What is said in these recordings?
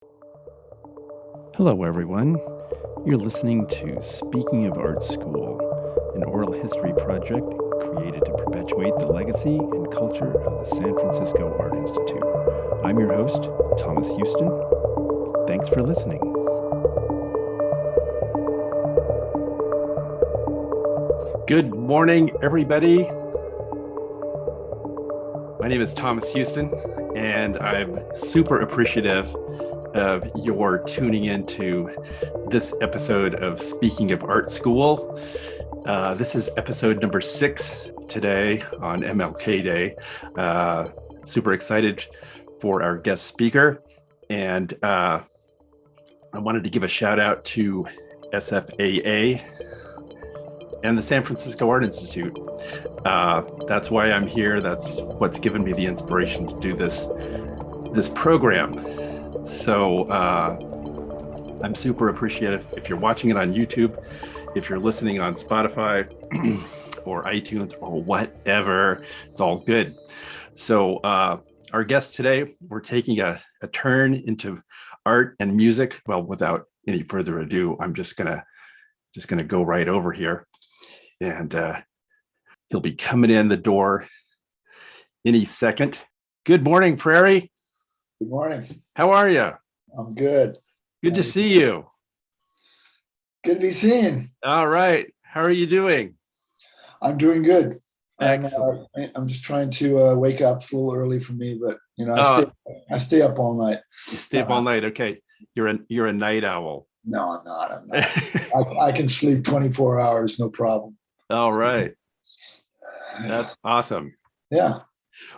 Hello, everyone. You're listening to Speaking of Art School, an oral history project created to perpetuate the legacy and culture of the San Francisco Art Institute. I'm your host, Thomas Houston. Thanks for listening. Good morning, everybody. My name is Thomas Houston, and I'm super appreciative of your tuning into this episode of Speaking of Art School. This is episode number 6 today on MLK Day. Super excited for our guest speaker. And I wanted to give a shout out to SFAI and the San Francisco Art Institute. That's why I'm here. That's what's given me the inspiration to do this program. So I'm super appreciative if you're watching it on YouTube, if you're listening on Spotify or iTunes or whatever, it's all good. So our guest today, we're taking a turn into art and music. Well, without any further ado, I'm just gonna go right over here, and he'll be coming in the door any second. Good morning, Prairie. Good morning. How are you? I'm good. Good to see you. Good to be seen. All right. How are you doing? I'm doing good. Excellent. I'm just trying to wake up. It's a little early for me, but I stay up all night. You stay up all night. Okay. You're a night owl. No, I'm not. I can sleep 24 hours, no problem. All right. That's awesome. Yeah.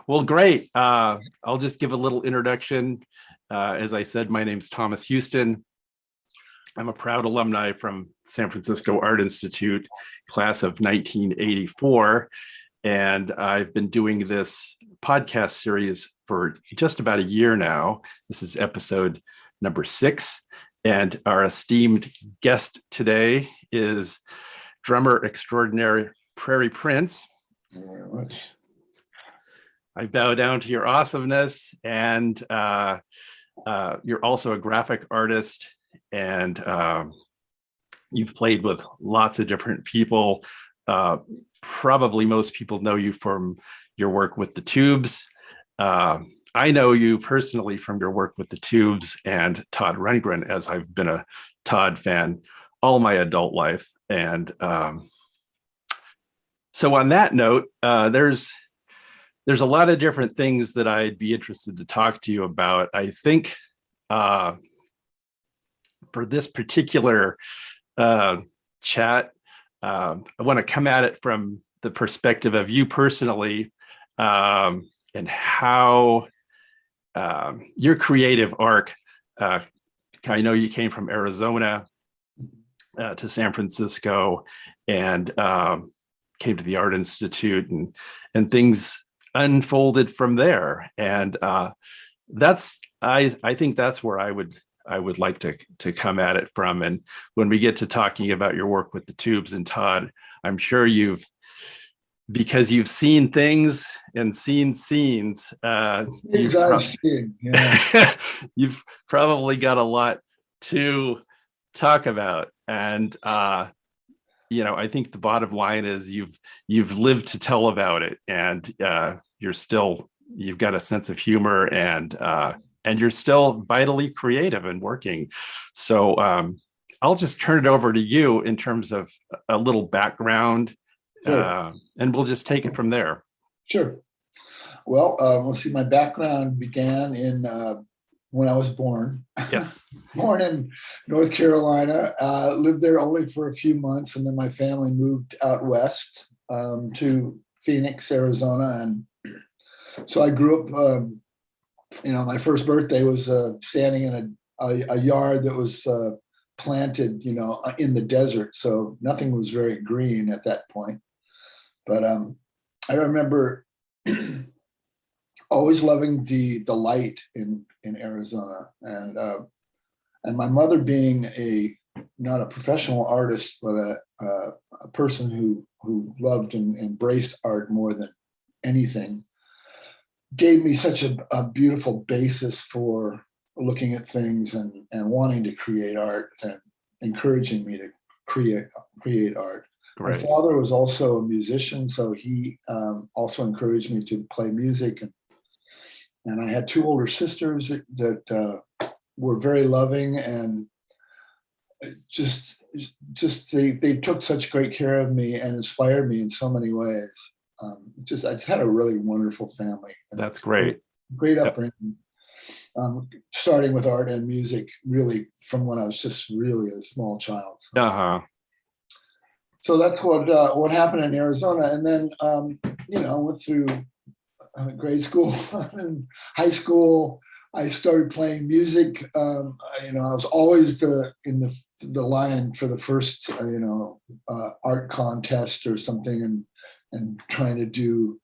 Well, great. I'll just give a little introduction. As I said, my name's Thomas Houston. I'm a proud alumni from San Francisco Art Institute, class of 1984. And I've been doing this podcast series for just about a year now. This is episode number 6. And our esteemed guest today is drummer extraordinary Prairie Prince. Thank you very much. I bow down to your awesomeness, and you're also a graphic artist, and you've played with lots of different people. Probably most people know you from your work with the Tubes. I know you personally from your work with the Tubes and Todd Rundgren, as I've been a Todd fan all my adult life. And so on that note, there's a lot of different things that I'd be interested to talk to you about. I think for this particular chat, I want to come at it from the perspective of you personally, and how your creative arc. I know you came from Arizona to San Francisco and came to the Art Institute, and things unfolded from there. And that's I think that's where I would like to come at it from. And when we get to talking about your work with the Tubes and Todd, I'm sure because you've seen things and seen scenes, you've probably got a lot to talk about. And I think the bottom line is you've lived to tell about it, and you've got a sense of humor, and you're still vitally creative and working. So I'll just turn it over to you in terms of a little background, Sure. And we'll just take it from there. Sure. Well, let's see. My background began in when I was born. Yes. Born in North Carolina, lived there only for a few months, and then my family moved out west to Phoenix, Arizona, and so I grew up. My first birthday was standing in a yard that was planted, in the desert, so nothing was very green at that point. But I remember always loving the light in Arizona, and my mother being not a professional artist, but a person who loved and embraced art more than anything, gave me such a beautiful basis for looking at things and wanting to create art and encouraging me to create art. Great. My father was also a musician, so he also encouraged me to play music. And I had two older sisters that were very loving and just they took such great care of me and inspired me in so many ways. I just had a really wonderful family. That's great. Great upbringing. Starting with art and music, really from when I was just really a small child. So that's what happened in Arizona, and then went through grade school and high school. I started playing music. I was always in the line for the first art contest or something, and trying to do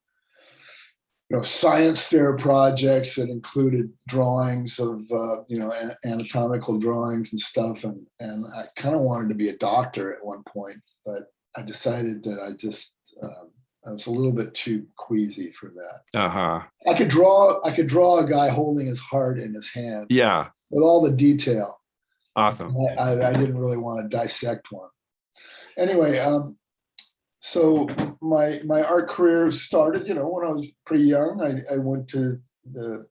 science fair projects that included drawings of anatomical drawings and stuff. And I kind of wanted to be a doctor at one point, but I decided that I was a little bit too queasy for that. I could draw a guy holding his heart in his hand. Yeah. With all the detail. Awesome. I didn't really want to dissect one. Anyway, so my art career started, when I was pretty young. I went to the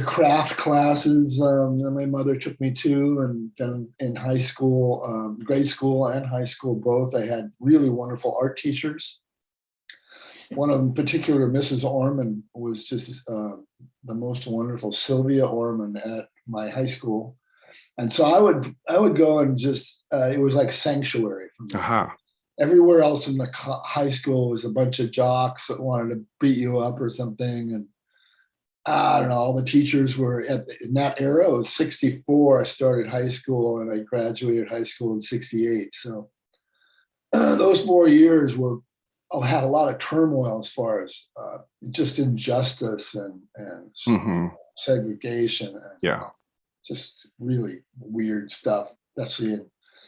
craft classes that my mother took me to, and then in high school, grade school and high school both, I had really wonderful art teachers. One of them in particular, Mrs. Orman, was just the most wonderful, Sylvia Orman, at my high school. And so I would go and just, it was like sanctuary for me. Everywhere else in the high school was a bunch of jocks that wanted to beat you up or something. And I don't know, all the teachers were in that era. It was 64. I started high school and I graduated high school in 68. So those 4 years had a lot of turmoil as far as just injustice and segregation. And, just really weird stuff, especially in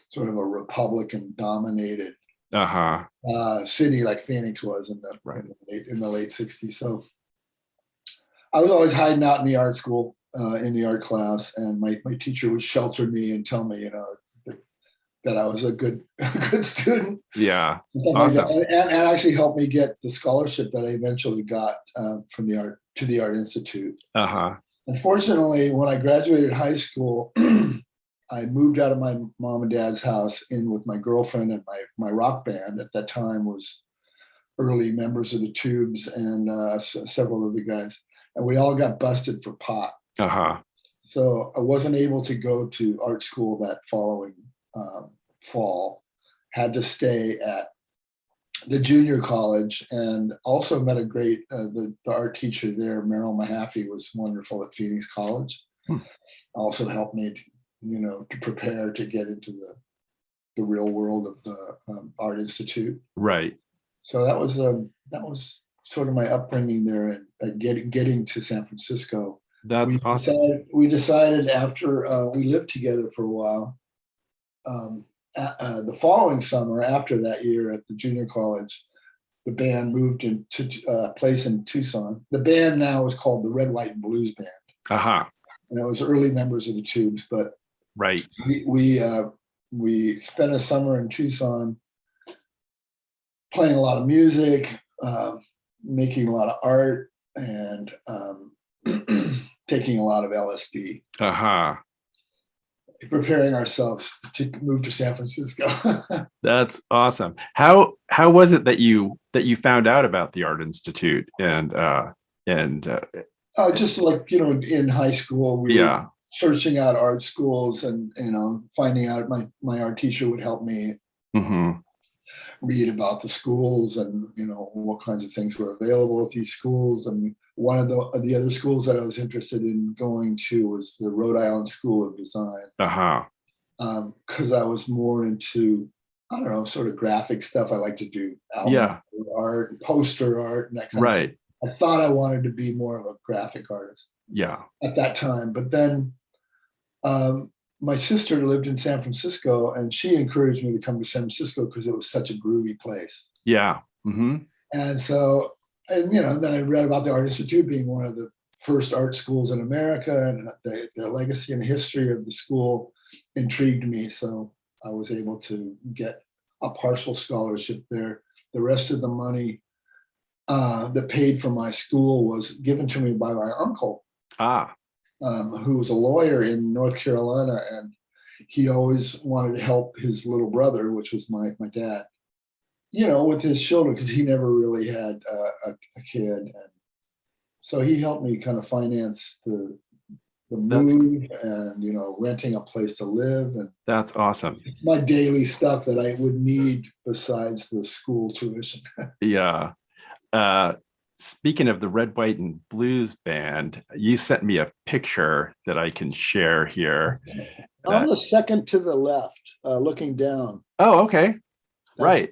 sort of a Republican dominated city like Phoenix was in the late 60s. So I was always hiding out in the art school, in the art class, and my teacher would shelter me and tell me, that I was a good student. Yeah. Awesome. And actually helped me get the scholarship that I eventually got from the Art Institute. Unfortunately, when I graduated high school, I moved out of my mom and dad's house in with my girlfriend, and my rock band at that time was early members of the Tubes and several of the guys, and we all got busted for pot. So I wasn't able to go to art school that following fall. Had to stay at the junior college, and also met a great the art teacher there, Merrill Mahaffey, was wonderful at Phoenix College. Also helped me to prepare to get into the real world of the Art Institute. Right. So that was sort of my upbringing there, and getting to San Francisco. That's awesome. We decided after we lived together for a while, the following summer, after that year at the junior college, the band moved into a place in Tucson. The band now is called the Red, White, and Blues Band. And it was early members of the Tubes, but we spent a summer in Tucson playing a lot of music, making a lot of art, and taking a lot of LSD. Preparing ourselves to move to San Francisco. That's awesome. How was it that you found out about the Art Institute and just like in high school we were searching out art schools, and finding out my art teacher would help me read about the schools and what kinds of things were available at these schools. And one of the other schools that I was interested in going to was the Rhode Island School of Design. Because I was more into, I don't know, sort of graphic stuff. I like to do album art, poster art, and that kind of stuff. I thought I wanted to be more of a graphic artist. At that time, but then my sister lived in San Francisco, and she encouraged me to come to San Francisco because it was such a groovy place. And so, then I read about the Art Institute being one of the first art schools in America, and the legacy and history of the school intrigued me. So I was able to get a partial scholarship there. The rest of the money that paid for my school was given to me by my uncle, who was a lawyer in North Carolina, and he always wanted to help his little brother, which was my dad, with his children, because he never really had a kid. And so he helped me kind of finance the move and, renting a place to live. And that's awesome. My daily stuff that I would need besides the school tuition. Yeah. Speaking of the Red, White, and Blues band, you sent me a picture that I can share here. I'm the second to the left, looking down. Oh, okay. Right.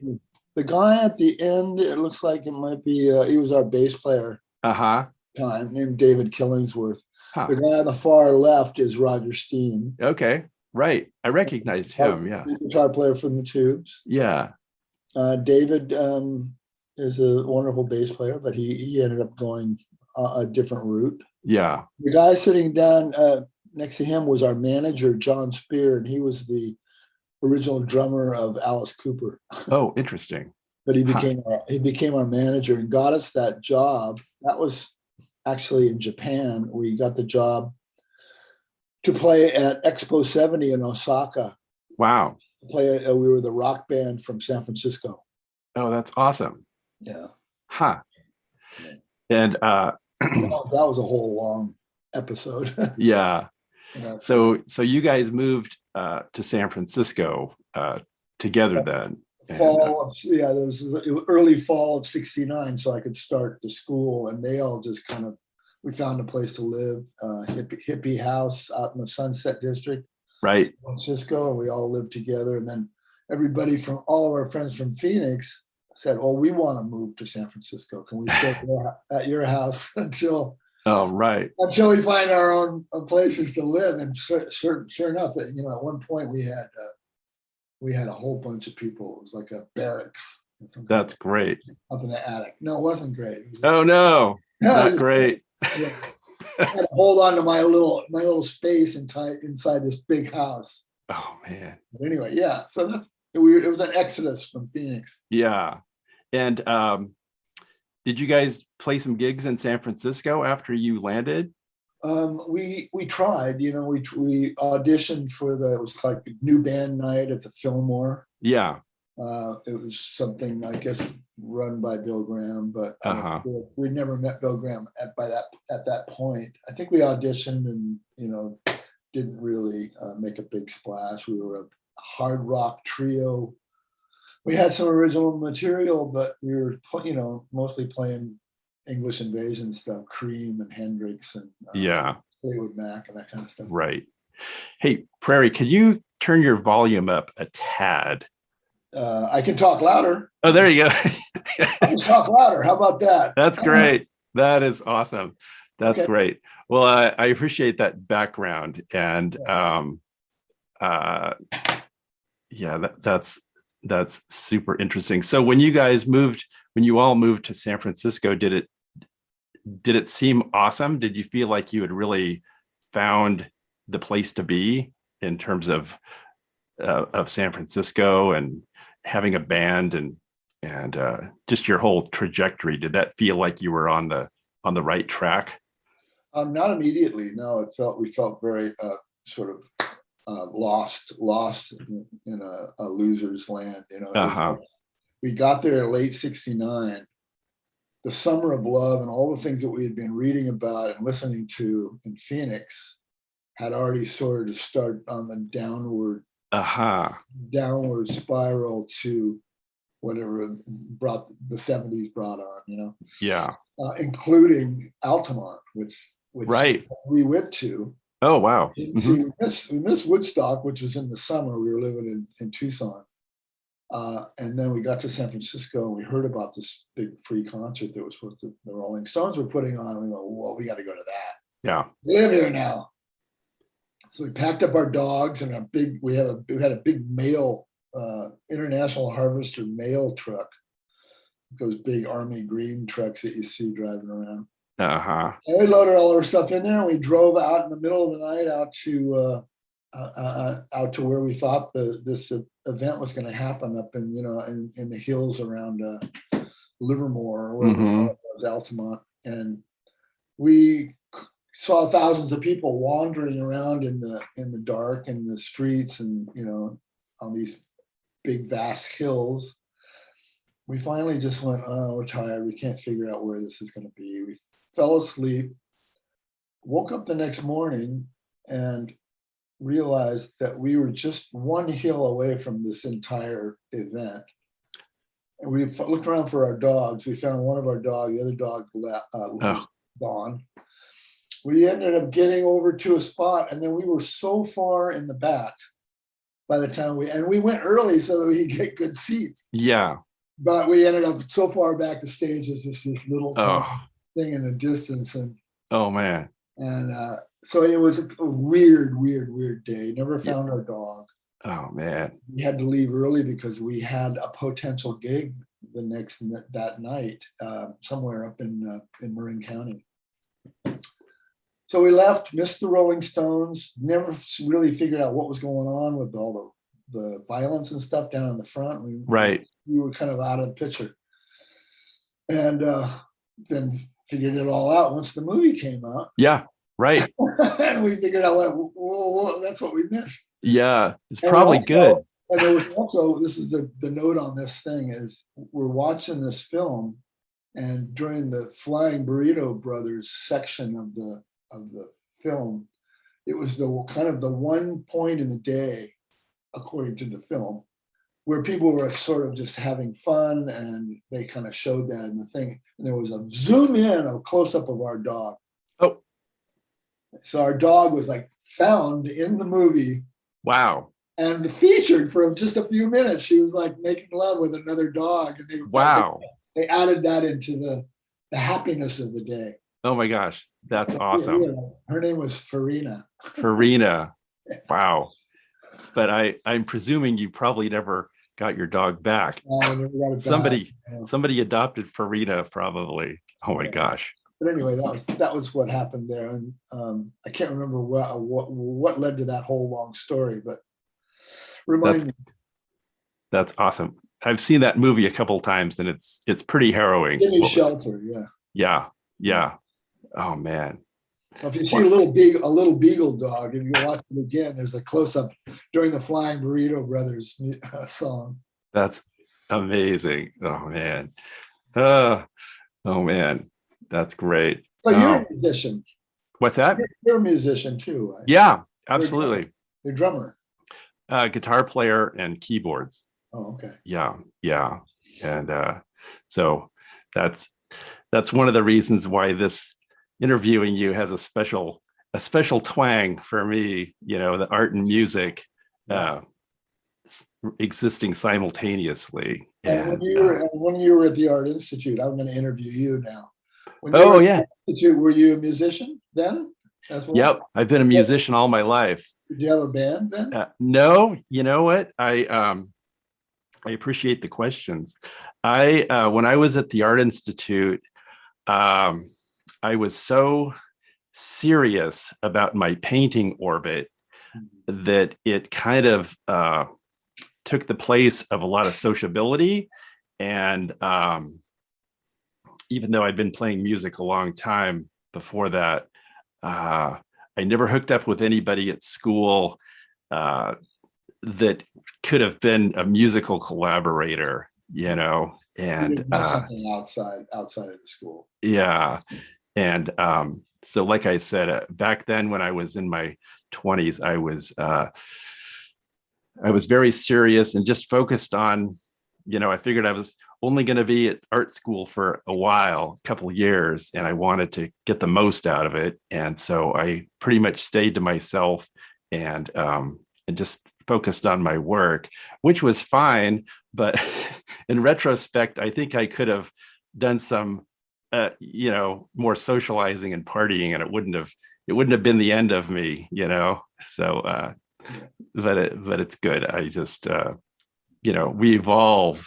The guy at the end, it looks like it might be, he was our bass player. Time, named David Killingsworth. The guy on the far left is Roger Steen. Okay, right. I recognized him, yeah. The guitar player from the Tubes. Yeah. David is a wonderful bass player, but he ended up going a different route. Yeah. The guy sitting down next to him was our manager, John Spear, and he was the original drummer of Alice Cooper. Oh, interesting. But he became our manager and got us that job. That was actually in Japan. We got the job to play at Expo 70 in Osaka. Wow. We were the rock band from San Francisco. Oh, that's awesome. Yeah. And that was a whole long episode. Yeah. So you guys moved to San Francisco together then. It was early fall of '69, so I could start the school, and they all just we found a place to live, hippie house out in the Sunset District, right, San Francisco, and we all lived together. And then everybody from all of our friends from Phoenix said, "Oh, we want to move to San Francisco. Can we stay at your house until we find our own places to live?" And sure enough, at one point we had a whole bunch of people. It was like a barracks. That's great. Up in the attic. No, it wasn't great. Not great. Yeah. I had to hold on to my little space inside this big house. Oh man. But anyway, yeah. So it was an exodus from Phoenix. Yeah. And did you guys play some gigs in San Francisco after you landed? We tried, we auditioned for it was like a new band night at the Fillmore. Yeah. It was something, I guess, run by Bill Graham, but we never met Bill Graham at that point. I think we auditioned and, didn't really make a big splash. We were a hard rock trio. We had some original material, but we were, mostly playing English Invasion stuff, Cream and Hendrix and Fleetwood Mac and that kind of stuff. Right. Hey, Prairie, could you turn your volume up a tad? I can talk louder. Oh, there you go. I can talk louder. How about that? That's great. That is awesome. That's great. Well, I appreciate that background. And that's super interesting. So when you all moved to San Francisco, did it seem awesome? Did you feel like you had really found the place to be in terms of San Francisco and having a band and just your whole trajectory? Did that feel like you were on the right track? Not immediately. No, we felt very sort of lost in a loser's land. We got there in late '69, the summer of love, and all the things that we had been reading about and listening to in Phoenix had already sort of started on the downward spiral to whatever brought the '70s brought on, including Altamont, which we went to. Oh wow! See, we missed Woodstock, which was in the summer. We were living in Tucson, and then we got to San Francisco and we heard about this big free concert that was what the Rolling Stones were putting on. We go, well, we got to go to that. Yeah, we live here now. So we packed up our dogs and we had a big mail, International Harvester mail truck, those big Army green trucks that you see driving around. And we loaded all our stuff in there, and we drove out in the middle of the night out to where we thought this event was going to happen up in in the hills around Livermore or wherever it was, Altamont, and we saw thousands of people wandering around in the dark in the streets and on these big vast hills. We finally just went, oh, we're tired. We can't figure out where this is going to be. We fell asleep, woke up the next morning, and realized that we were just one hill away from this entire event. And we looked around for our dogs. We found one of our dogs. The other dog was gone. We ended up getting over to a spot, and then we were so far in the back by the time we went early so that we could get good seats. Yeah. But we ended up so far back, the stage is just this little thing in the distance. And oh man. And so it was a weird day. Never found our dog. Oh man. We had to leave early because we had a potential gig that night somewhere up in Marin County. So we left, missed the Rolling Stones, never really figured out what was going on with all the violence and stuff down in the front. We were kind of out of the picture. And then figured it all out once the movie came out. Yeah, right. And we figured out, well, that's what we missed. Yeah, it's probably good. And there was also, this is the note on this thing, is we're watching this film, and during the Flying Burrito Brothers section of the film, it was the kind of the one point in the day, according to the film, where people were sort of just having fun, and they kind of showed that in the thing. And there was a zoom in, a close up of our dog. Oh, so our dog was like found in the movie. Wow. And featured for just a few minutes. She was like making love with another dog, and they added that into the happiness of the day. Oh my gosh, that's awesome. Her name was Farina. Farina. Wow. But I'm presuming you probably never got your dog back. No, I never got it back. Somebody adopted Farina probably. Oh my gosh. But anyway, that was what happened there, and I can't remember what led to that whole long story, but remind me. That's awesome. I've seen that movie a couple of times, and it's pretty harrowing. Gimme Shelter, yeah. Oh man. Well, if you see a little beagle dog, if you watch it again, there's a close up during the Flying Burrito Brothers song. That's amazing. Oh man. Oh man. That's great. So you're a musician. What's that? You're a musician too, right? Yeah, absolutely. You're a drummer. Guitar player and keyboards. Oh, okay. Yeah. And so that's one of the reasons why this interviewing you has a special twang for me. The art and music existing simultaneously. And when you were at the Art Institute, I'm going to interview you now. Institute, were you a musician then as well? Yep, I've been a musician all my life. Did you have a band then? No, you know what? I appreciate the questions. When I was at the Art Institute, I was so serious about my painting orbit that it kind of took the place of a lot of sociability. And even though I'd been playing music a long time before that, I never hooked up with anybody at school that could have been a musical collaborator, and something outside of the school. Yeah. And so like I said, back then when I was in my 20s, I was very serious and just focused on, I figured I was only going to be at art school for a couple of years, and I wanted to get the most out of it. And so I pretty much stayed to myself and just focused on my work, which was fine. But in retrospect, I think I could have done some, more socializing and partying, and it wouldn't have been the end of me, So, but it's good. I just, we evolve.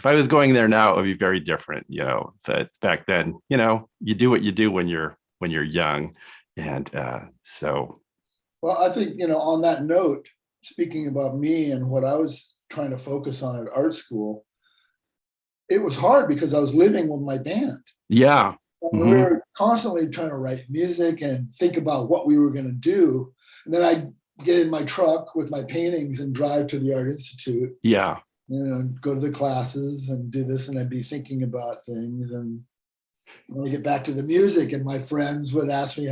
if I was going there now, it would be very different. That back then, you do what you do when you're young, and so. Well, I think on that note, speaking about me and what I was trying to focus on at art school, it was hard because I was living with my band. Yeah. And we were constantly trying to write music and think about what we were going to do. And then I'd get in my truck with my paintings and drive to the Art Institute. Yeah. Go to the classes and do this. And I'd be thinking about things. And when I get back to the music, and my friends would ask me,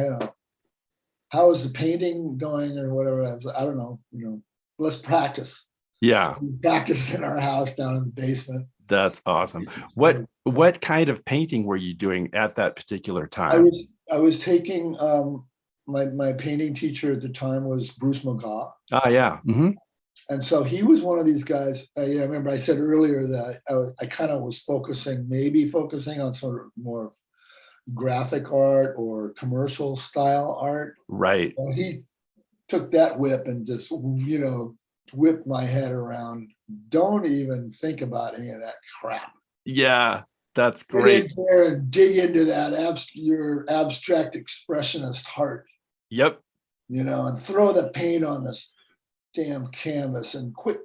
how is the painting going or whatever. I don't know, let's practice. Yeah. So we practice in our house down in the basement. That's awesome. What kind of painting were you doing at that particular time? I was taking my painting teacher at the time was Bruce McGaw. Yeah. Mm-hmm. And so he was one of these guys. I remember I said earlier that I kind of was focusing on sort of more graphic art or commercial style art. Right. Well, he took that whip and just whipped my head around. Don't even think about any of that crap. Yeah, that's great. Get in there and dig into that your abstract expressionist heart. Yep. And throw the paint on this damn canvas and quit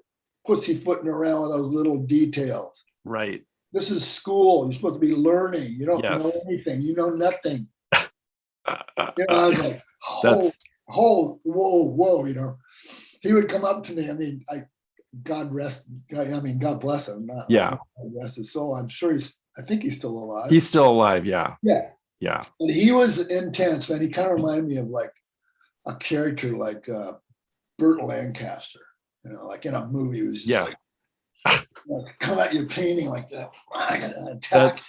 pussyfooting around with those little details. Right. This is school. You're supposed to be learning. You don't know anything. You know nothing. I was like, whoa. He would come up to me. I mean, God bless him. God rest his soul. I'm sure I think he's still alive. He's still alive. Yeah. Yeah. Yeah. And he was intense, man. He kind of reminded me of like a character like Burt Lancaster, like in a movie. He was just come at your painting like that, attack,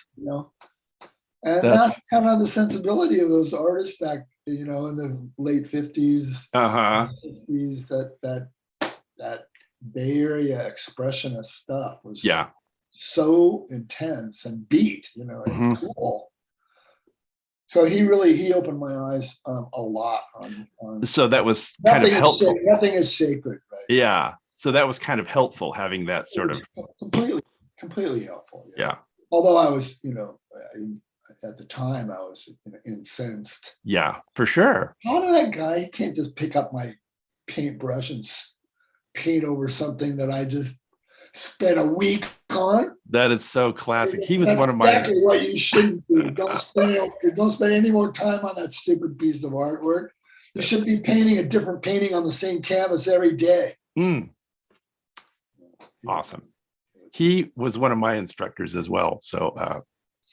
And that's kind of the sensibility of those artists back, in the late 50s, 60s, that Bay Area expressionist stuff was so intense and beat, and cool. So he opened my eyes a lot on. So that was kind of helpful. Nothing is sacred, right? Yeah. So that was kind of helpful having that sort of completely helpful. Yeah. Although I was, at the time I was incensed. Yeah, for sure. How did that guy? He can't just pick up my paintbrush and paint over something that I just spent a week on. That is so classic. He was one of my. Exactly what you shouldn't do. Don't spend any more time on that stupid piece of artwork. You should be painting a different painting on the same canvas every day. Awesome. He was one of my instructors as well. So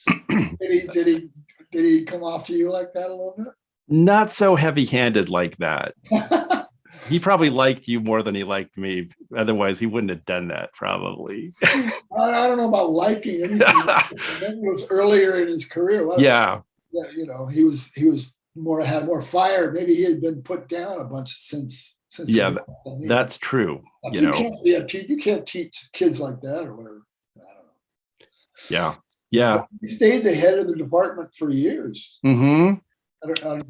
did he come off to you like that a little bit? Not so heavy-handed like that. He probably liked you more than he liked me. Otherwise, he wouldn't have done that, probably. I don't know about liking anything. Maybe it was earlier in his career. Yeah. He was had more fire. Maybe he had been put down a bunch since. That's true. You can't teach kids like that or whatever. I don't know. Yeah. Yeah. He stayed the head of the department for years. Mm-hmm.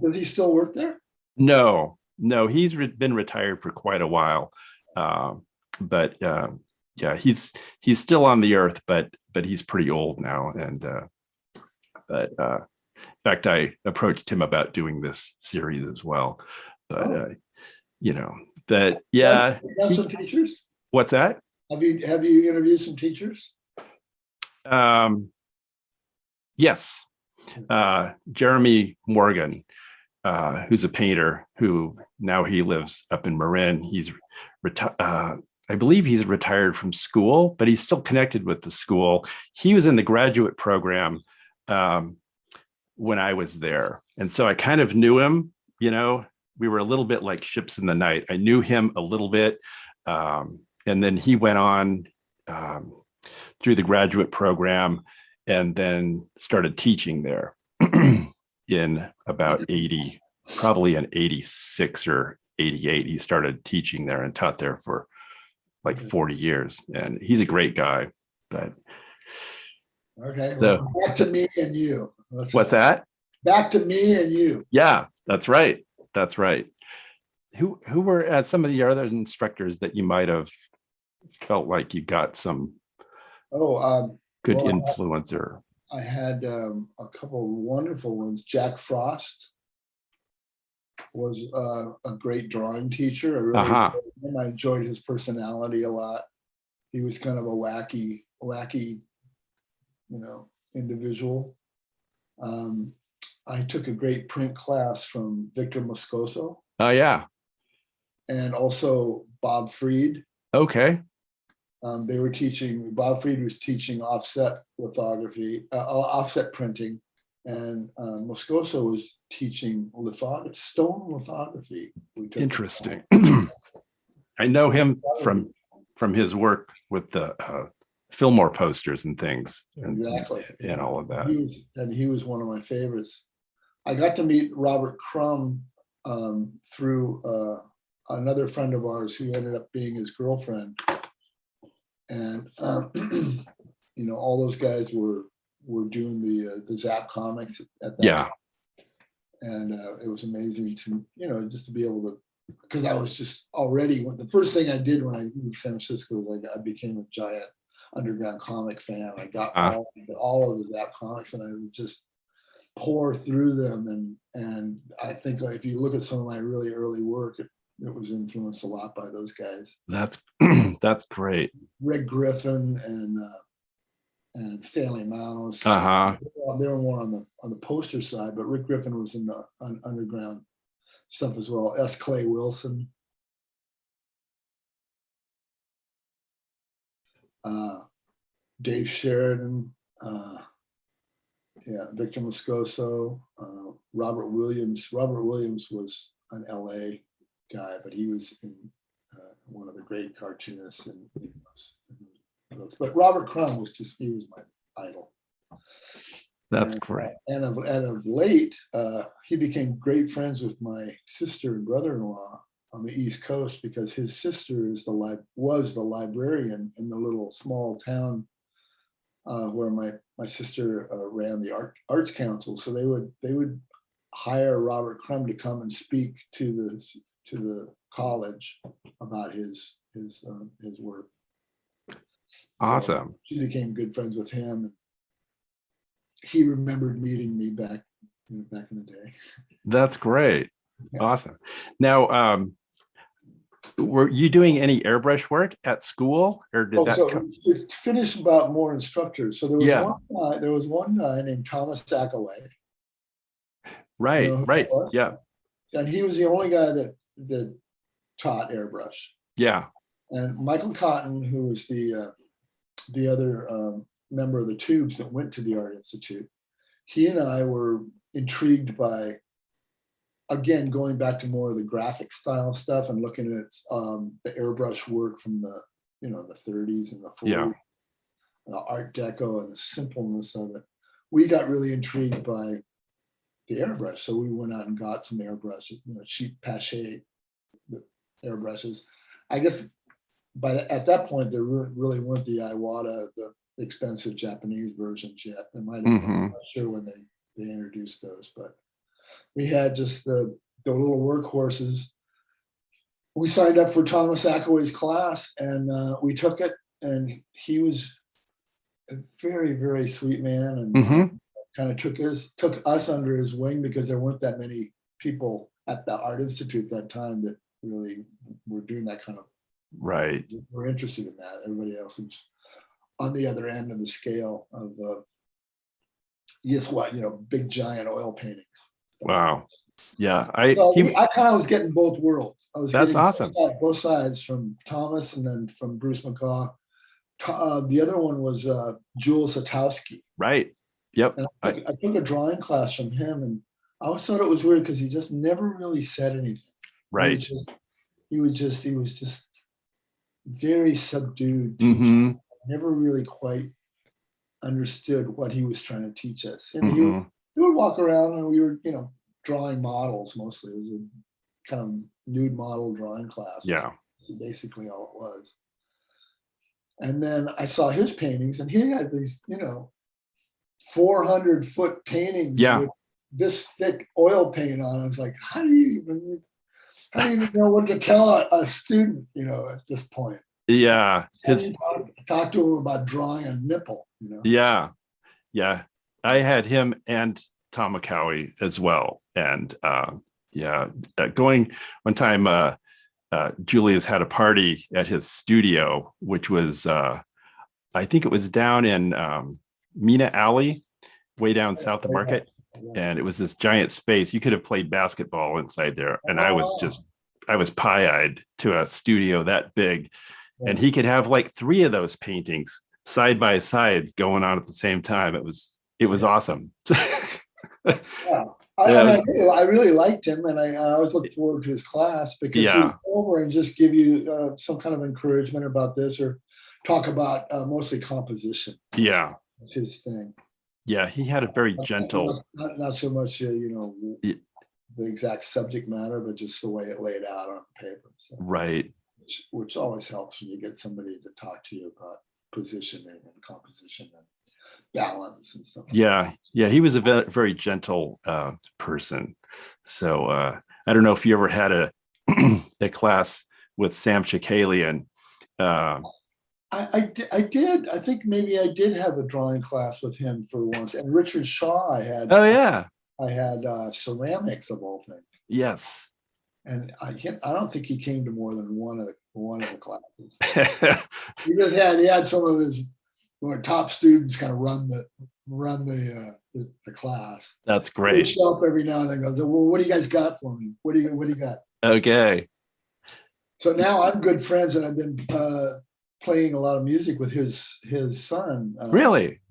Does he still work there? No, he's been retired for quite a while. But he's still on the earth, but he's pretty old now. And in fact, I approached him about doing this series as well. But some teachers. What's that? Have you interviewed some teachers? Yes. Jeremy Morgan, who's a painter who now he lives up in Marin. He's I believe he's retired from school, but he's still connected with the school. He was in the graduate program when I was there. And so I kind of knew him, we were a little bit like ships in the night. I knew him a little bit. And then he went on through the graduate program and then started teaching there in about 80, probably in 86 or 88. He started teaching there and taught there for like 40 years. And he's a great guy. But okay, so back to me and you. What's that? Back to me and you. Yeah, that's right. That's right. Who were some of the other instructors that you might have felt like you got some Oh, good well, influencer? I had a couple of wonderful ones. Jack Frost was a great drawing teacher. I really enjoyed him. I enjoyed his personality a lot. He was kind of a wacky, individual. I took a great print class from Victor Moscoso. Oh, yeah. And also Bob Fried. Okay. They were teaching, Bob Fried was teaching offset lithography, offset printing, and Moscoso was teaching stone lithography. Interesting. I know him from his work with the Fillmore posters and things. Exactly. And all of that. He was one of my favorites. I got to meet Robert Crumb through another friend of ours who ended up being his girlfriend. And all those guys were doing the Zap comics at that time. And it was amazing to just to be able to, because I was just already, the first thing I did when I moved to San Francisco was I became a giant underground comic fan. I got all of the Zap comics, and I would just pour through them. And I think if you look at some of my really early work, it was influenced a lot by those guys. That's great. Rick Griffin and Stanley Mouse. They were more on the poster side, but Rick Griffin was in the underground stuff as well. S. Clay Wilson. Dave Sheridan. Victor Moscoso. Robert Williams. Robert Williams was an LA guy, but he was in one of the great cartoonists in those. But Robert Crumb he was my idol. That's great. And of late, he became great friends with my sister and brother-in-law on the East Coast, because his sister was the librarian in the little small town where my sister ran the arts council. So they would hire Robert Crumb to come and speak to the college about his work. Awesome. So she became good friends with him. He remembered meeting me back in the day. That's great. Yeah. Awesome. Now, were you doing any airbrush work at school, or did that come? To finish about more instructors. So there was one guy named Thomas Sackaway. Right. Right. Yeah. And he was the only guy that taught airbrush. Yeah. And Michael Cotten, who was the other member of the Tubes that went to the Art Institute, he and I were intrigued by, again, going back to more of the graphic style stuff and looking at the airbrush work from the 30s and the 40s, the Art Deco and the simpleness of it. We got really intrigued by the airbrush, so we went out and got some airbrushes, cheap Pache airbrushes. I guess at that point there really weren't the Iwata, the expensive Japanese versions yet. There might have been, I'm not sure when they introduced those, but we had just the little workhorses. We signed up for Thomas Sackaway's class, and we took it, and he was a very, very sweet man, and kind of took us under his wing, because there weren't that many people at the Art Institute at that time that really were doing that kind of, we're interested in that. Everybody else was on the other end of the scale of big giant oil paintings. Wow. Yeah. I kind of was getting both worlds. That's awesome. Both sides, from Thomas and then from Bruce McCaw. The other one was Jules Satowski. Right. Yep. And I took a drawing class from him, and I always thought it was weird because he just never really said anything. Right. He was just very subdued. Never really quite understood what he was trying to teach us. And he would walk around, and we were, drawing models mostly. It was a kind of nude model drawing class. Yeah. Basically all it was. And then I saw his paintings, and he had these, 400-foot paintings with this thick oil paint on. I was like, how do you even know what to tell a student, at this point? Yeah. talk to him about drawing a nipple, Yeah. I had him and Tom McCowie as well. And going one time, Julius had a party at his studio, which was, I think it was down in Mina Alley, way down south of Market. And it was this giant space. You could have played basketball inside there. And I was pie-eyed to a studio that big. And he could have like 3 of those paintings side by side going on at the same time. It was awesome. I really liked him, and I always looked forward to his class because he would come over and just give you some kind of encouragement about this, or talk about mostly composition. Yeah, that's his thing. Yeah, he had a very gentle. Not so much, the exact subject matter, but just the way it laid out on paper. So, right. Which always helps when you get somebody to talk to you about positioning and composition and balance and stuff. Yeah, he was a very gentle person. So I don't know if you ever had a class with Sam Shakalian. I did. I think maybe I did have a drawing class with him for once. And Richard Shaw, I had. Oh yeah. I had ceramics of all things. Yes. And I don't think he came to more than one of the classes. he had some of his top students kind of run the class. That's great. He'd show up every now and then, goes, well, what do you guys got for me? What do you got? Okay. So now I'm good friends, and I've been playing a lot of music with his son. Really?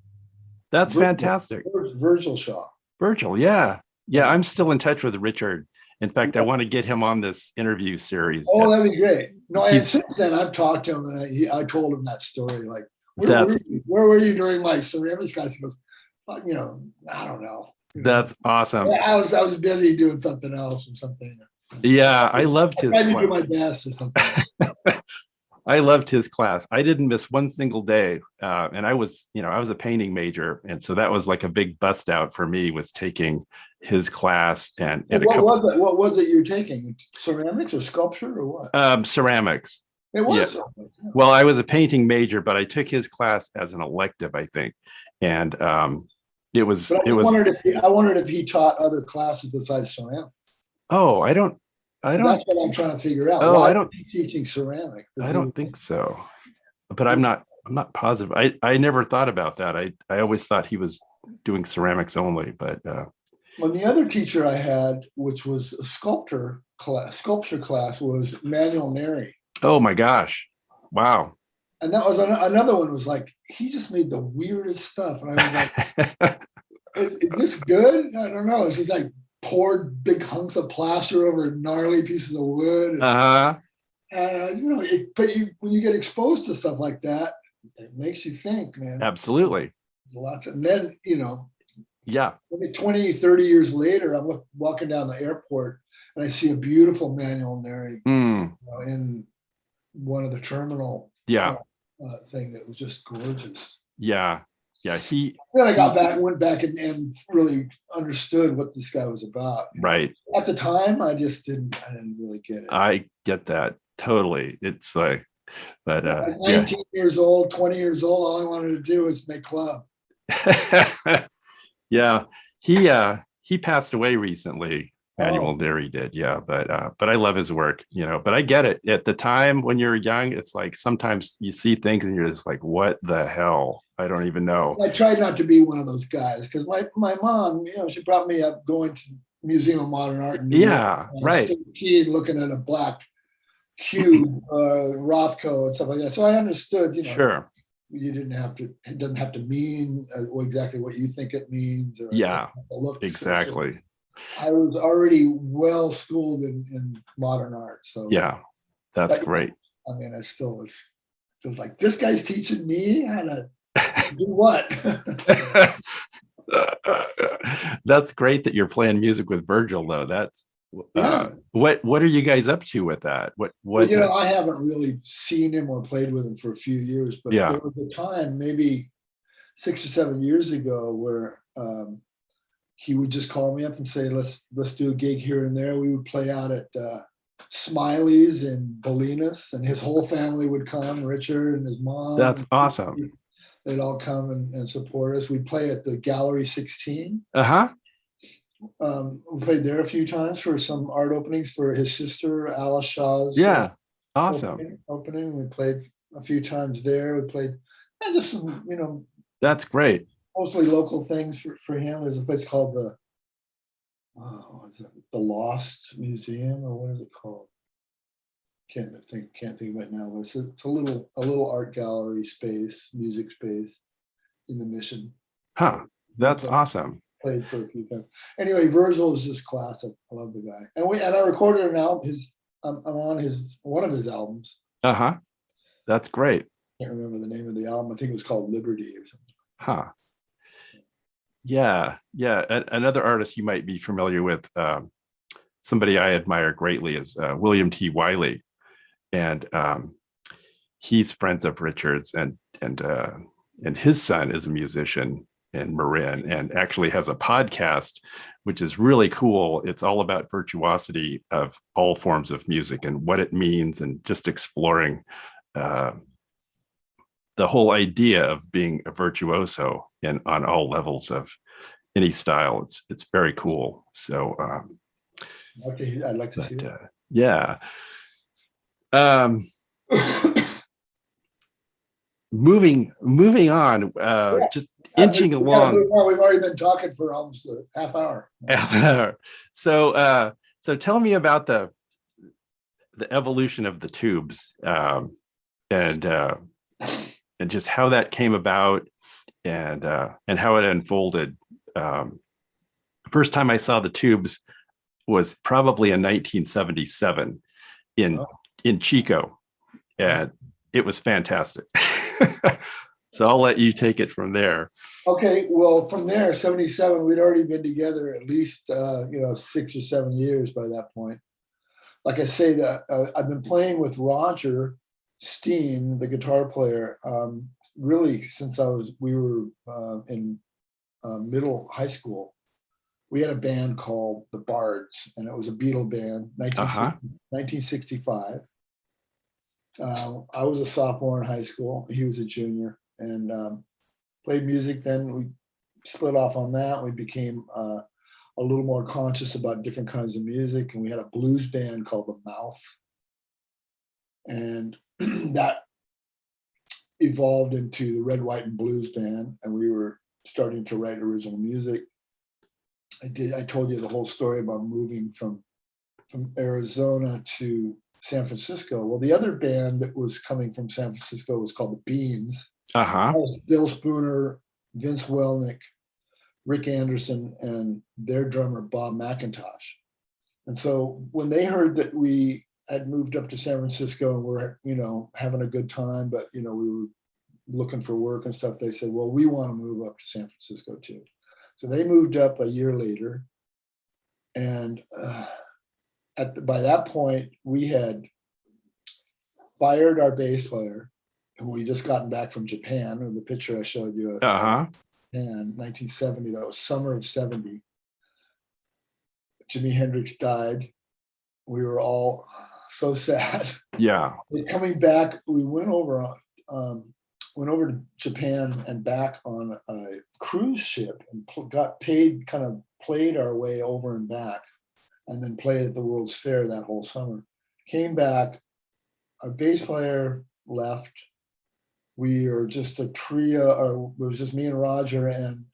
That's fantastic. Virgil Shaw. Virgil, yeah. I'm still in touch with Richard. In fact, I want to get him on this interview series. Oh, that'd be great. No, and since then I've talked to him, and I told him that story. Like, where were you during my ceramics class? He goes, I don't know. That's awesome. I was busy doing something else or something. Yeah, I loved his class. I tried to do my best or something. I loved his class. I didn't miss one single day. And I was a painting major. And so that was like a big bust out for me, was taking his class. And what was it you're taking? Ceramics or sculpture or what? Ceramics. It was. Yeah. Well, I was a painting major, but I took his class as an elective, I think. And it was. I wondered if he taught other classes besides ceramics. Oh, I don't. That's what I'm trying to figure out. Oh, why I don't teaching ceramics. I don't think so, but I'm not positive. I never thought about that. I always thought he was doing ceramics only, but. Well, the other teacher I had, which was a sculpture class, was Manuel Neri. Oh my gosh! Wow. And that was another one. Was like, he just made the weirdest stuff, and I was like, is this good? I don't know. It's just like poured big hunks of plaster over gnarly pieces of wood. Uh-huh. And when you get exposed to stuff like that, it makes you think, man. Absolutely. There's lots of, and then, yeah. 20, 30 years later, I'm walking down the airport and I see a beautiful Manuel Neri in one of the terminal thing that was just gorgeous. Yeah. Yeah. Then I went back and really understood what this guy was about. Right. At the time, I didn't really get it. I get that totally. It's like, but I was 19 years old, 20 years old. All I wanted to do was make club. Yeah. He passed away recently. Manuel Neri did. Yeah. But I love his work, but I get it. At the time when you're young, it's like sometimes you see things and you're just like, what the hell? I don't even know. I tried not to be one of those guys because my mom, she brought me up going to Museum of Modern Art. In New York, right. I was a kid looking at a black cube, Rothko and stuff like that. So I understood, sure. It doesn't have to mean exactly what you think it means. Or exactly. I was already well schooled in modern art. So yeah, that's great. I mean, I still was like, this guy's teaching me how to do what? That's great that you're playing music with Virgil, though. That's what are you guys up to with that? What I haven't really seen him or played with him for a few years, but there was a time, maybe 6 or 7 years ago, where he would just call me up and say, let's do a gig here and there. We would play out at Smiley's in Bolinas, and his whole family would come, Richard and his mom. That's awesome. They'd all come and support us. We'd play at the Gallery 16. Uh-huh. We played there a few times for some art openings for his sister, Alice Shaw's. Yeah. Awesome. Opening. We played a few times there. We played just some, That's great. mostly local things for him. There's a place called the Lost Museum, or what is it called? Can't think of it now. It's a little art gallery space, music space in the Mission. Huh. That's awesome. Played for a few times. Anyway, Virgil is just classic. I love the guy. And I recorded an album. I'm on one of his albums. Uh-huh. That's great. I can't remember the name of the album. I think it was called Liberty or something. Huh. Yeah. Another artist you might be familiar with, somebody I admire greatly, is William T. Wiley, and he's friends of Richard's, and his son is a musician in Marin, and actually has a podcast, which is really cool. It's all about virtuosity of all forms of music and what it means, and just exploring the whole idea of being a virtuoso on all levels of any style. It's very cool. So I'd like to see that. Yeah. Moving on, just inching along. We've already been talking for almost a half hour. So tell me about the evolution of the tubes, and just how that came about, and how it unfolded. First time I saw the tubes was probably in 1977 in Chico, and it was fantastic. So I'll let you take it from there. Okay, well, from there, 77, we'd already been together at least 6 or 7 years by that point. Like I say, that I've been playing with Roger Steen, the guitar player, really since we were in middle high school. We had a band called the Bards, and it was a Beatle band, 1965. I was a sophomore in high school. He was a junior, and played music. Then we split off on that. We became a little more conscious about different kinds of music, and we had a blues band called The Mouth, and that evolved into the Red, White, and Blues band, and we were starting to write original music. I told you the whole story about moving from Arizona to San Francisco. Well, the other band that was coming from San Francisco was called the Beans. Uh-huh. Bill Spooner, Vince Welnick, Rick Anderson, and their drummer, Bob McIntosh. And so when they heard that we had moved up to San Francisco and we're, having a good time, but, we were looking for work and stuff, they said, well, we want to move up to San Francisco too. So they moved up a year later. And by that point, we had fired our bass player, and we just gotten back from Japan. And the picture I showed you, Uh-huh. in 1970, that was summer of 70. Jimi Hendrix died. We were all so sad. Yeah. Coming back, we went over to Japan and back on a cruise ship, and got paid, kind of played our way over and back, and then played at the World's Fair that whole summer. Came back, our bass player left. We were just a trio, or it was just me and Roger, and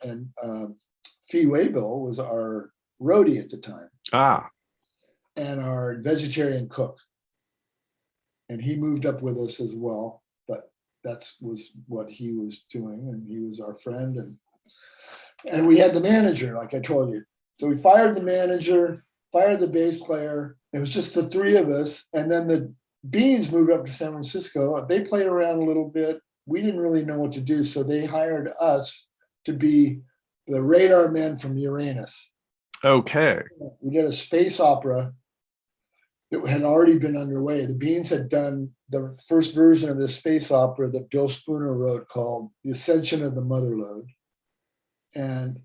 Fee Waybill was our roadie at the time. And our vegetarian cook. And he moved up with us as well, but was what he was doing, and he was our friend. And we had the manager, like I told you. So we fired the manager, fired the bass player. It was just the three of us. And then the Beans moved up to San Francisco. They played around a little bit. We didn't really know what to do, so they hired us to be the radar men from Uranus. Okay. We did a space opera that had already been underway. The Beans had done the first version of the space opera that Bill Spooner wrote called The Ascension of the Motherlode. And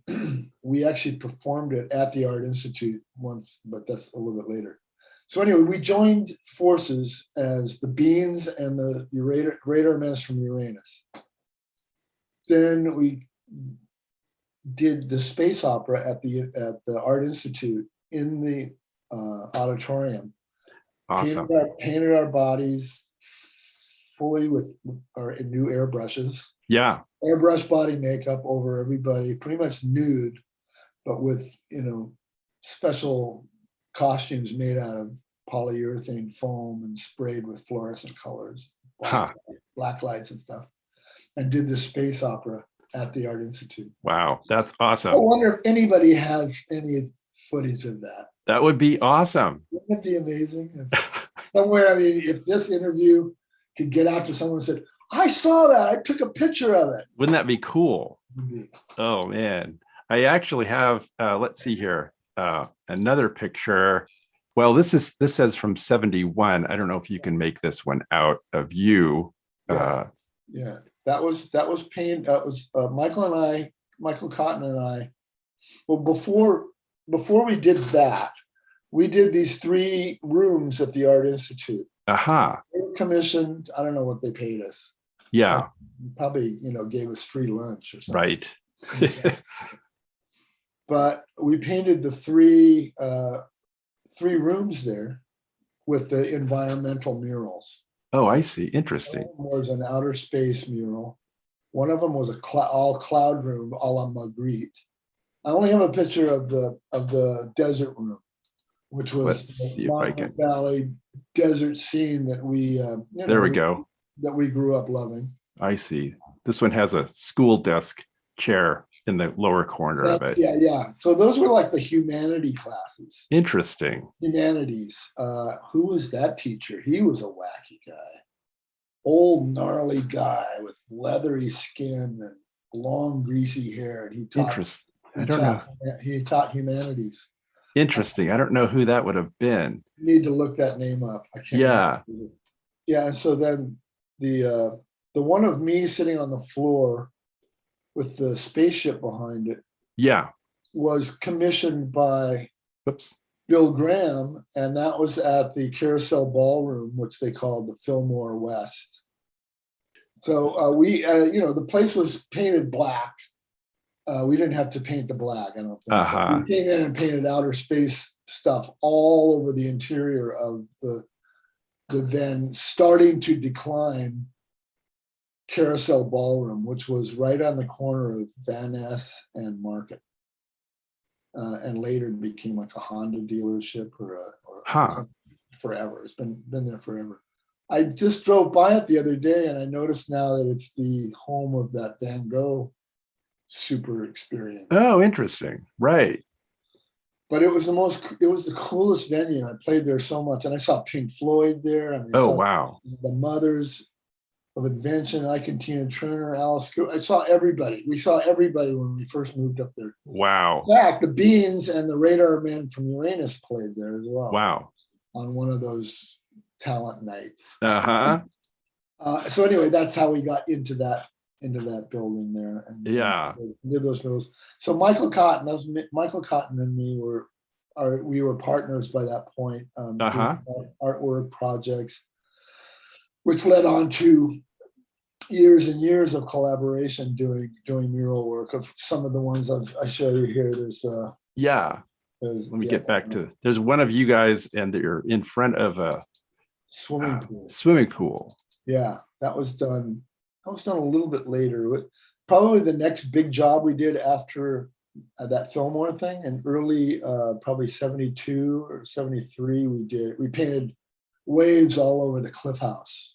we actually performed it at the Art Institute once, but that's a little bit later. So anyway, we joined forces as the Beans and the radar men from Uranus. Then we did the space opera at the Art Institute in the auditorium. Awesome. Painted our bodies fully with our new airbrushes. Yeah. Airbrush body makeup over everybody, pretty much nude, but with, special costumes made out of polyurethane foam and sprayed with fluorescent colors, black lights and stuff, and did the space opera at the Art Institute. Wow, that's awesome. I wonder if anybody has any footage of that. That would be awesome. Wouldn't it be amazing? Somewhere, if this interview could get out to someone and said, I saw that, I took a picture of it. Wouldn't that be cool? Oh man, I actually have, let's see here, another picture. Well, this says from 71. I don't know if you can make this one out of you. Yeah, that was painted. That was Michael Cotten and I. Well, before we did that, we did these 3 rooms at the Art Institute. They were commissioned. I don't know what they paid us. Yeah. Probably, gave us free lunch or something. Right. But we painted the 3 rooms there with the environmental murals. Oh, I see. Interesting. One was an outer space mural. One of them was all cloud room, a la Magritte. I only have a picture of the desert room, which was the Monument Valley desert scene that we there we go. That we grew up loving. I see. This one has a school desk chair in the lower corner of it. Yeah. So those were like the humanity classes. Interesting. Humanities. Who was that teacher? He was a wacky guy. Old, gnarly guy with leathery skin and long, greasy hair. And he taught humanities. Interesting. I don't know who that would have been. You need to look that name up. I can't remember. Yeah. And so then the one of me sitting on the floor with the spaceship behind it, was commissioned by Bill Graham, and that was at the Carousel Ballroom, which they called the Fillmore West. So the place was painted black. We didn't have to paint the black, I don't think. We came in and painted outer space stuff all over the interior of the then starting to decline Carousel Ballroom, which was right on the corner of Van Ness and Market, and later became like a Honda dealership or forever. It's been there forever. I just drove by it the other day, and I noticed now that it's the home of that Van Gogh super experience. Oh, interesting. Right. But it was the coolest venue. I played there so much, and I saw Pink Floyd there. Wow. The Mothers of Invention, Ike and Tina Turner, Alice Cooper. I saw everybody. We saw everybody when we first moved up there. Wow. In fact, the Beans and the Radar Men from Uranus played there as well. Wow. On one of those talent nights. So anyway, that's how we got into that building there. And did those murals. So Michael Cotten and me we were partners by that point. Doing artwork projects, which led on to years and years of collaboration doing mural work. Of some of the ones I show you here. Let me get back to. There's one of you guys, and you're in front of a swimming pool. Yeah, that was done. That was done a little bit later. Probably the next big job we did after that Fillmore thing in early, probably 72 or 73. We painted waves all over the Cliff House.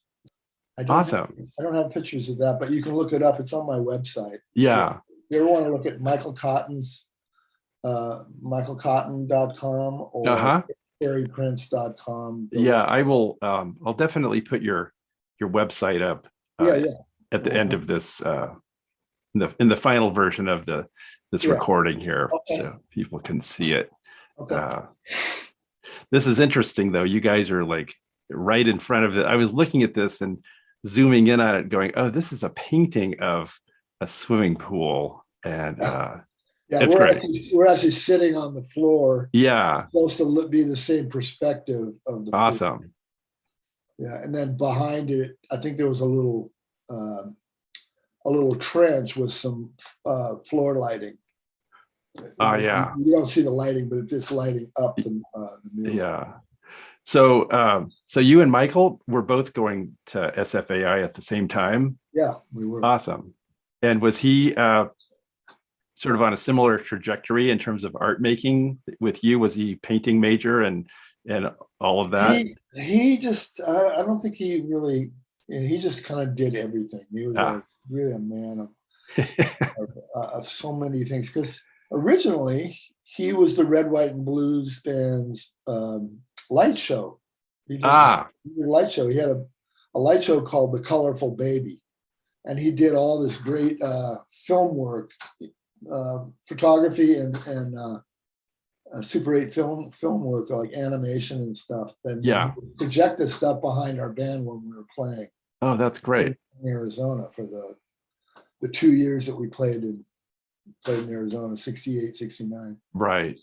Awesome. I don't have pictures of that, but you can look it up. It's on my website. Yeah. If you ever want to look at Michael Cotten's, michaelcotten.com or prairieprince.com. Yeah, I will. I'll definitely put your website up at the end of this, in the final version of this recording here, so people can see it. This is interesting, though. You guys are like right in front of it. I was looking at this and zooming in on it, going, "Oh, this is a painting of a swimming pool," and Yeah, It's great. we're actually sitting on the floor. Yeah. It's supposed to be the same perspective of the Awesome. pit. Yeah, and then behind it, I think there was a little trench with some floor lighting. Oh yeah. You don't see the lighting, but it's lighting up the music. Yeah. So so you and Michael were both going to SFAI at the same time? Yeah, we were. Awesome. And was he sort of on a similar trajectory in terms of art making with you? Was he painting major and all of that? He just I don't think he really, he just kind of did everything. He was really a man of so many things, because originally he was the Red, White, and Blues band's light show. He did a light show. He had a light show called The Colorful Baby, and he did all this great film work, photography and Super 8 film work, like animation and stuff. Then he would project this stuff behind our band when we were playing. Oh, that's great. In Arizona for the 2 years that we played in Arizona, 68, 69. Right.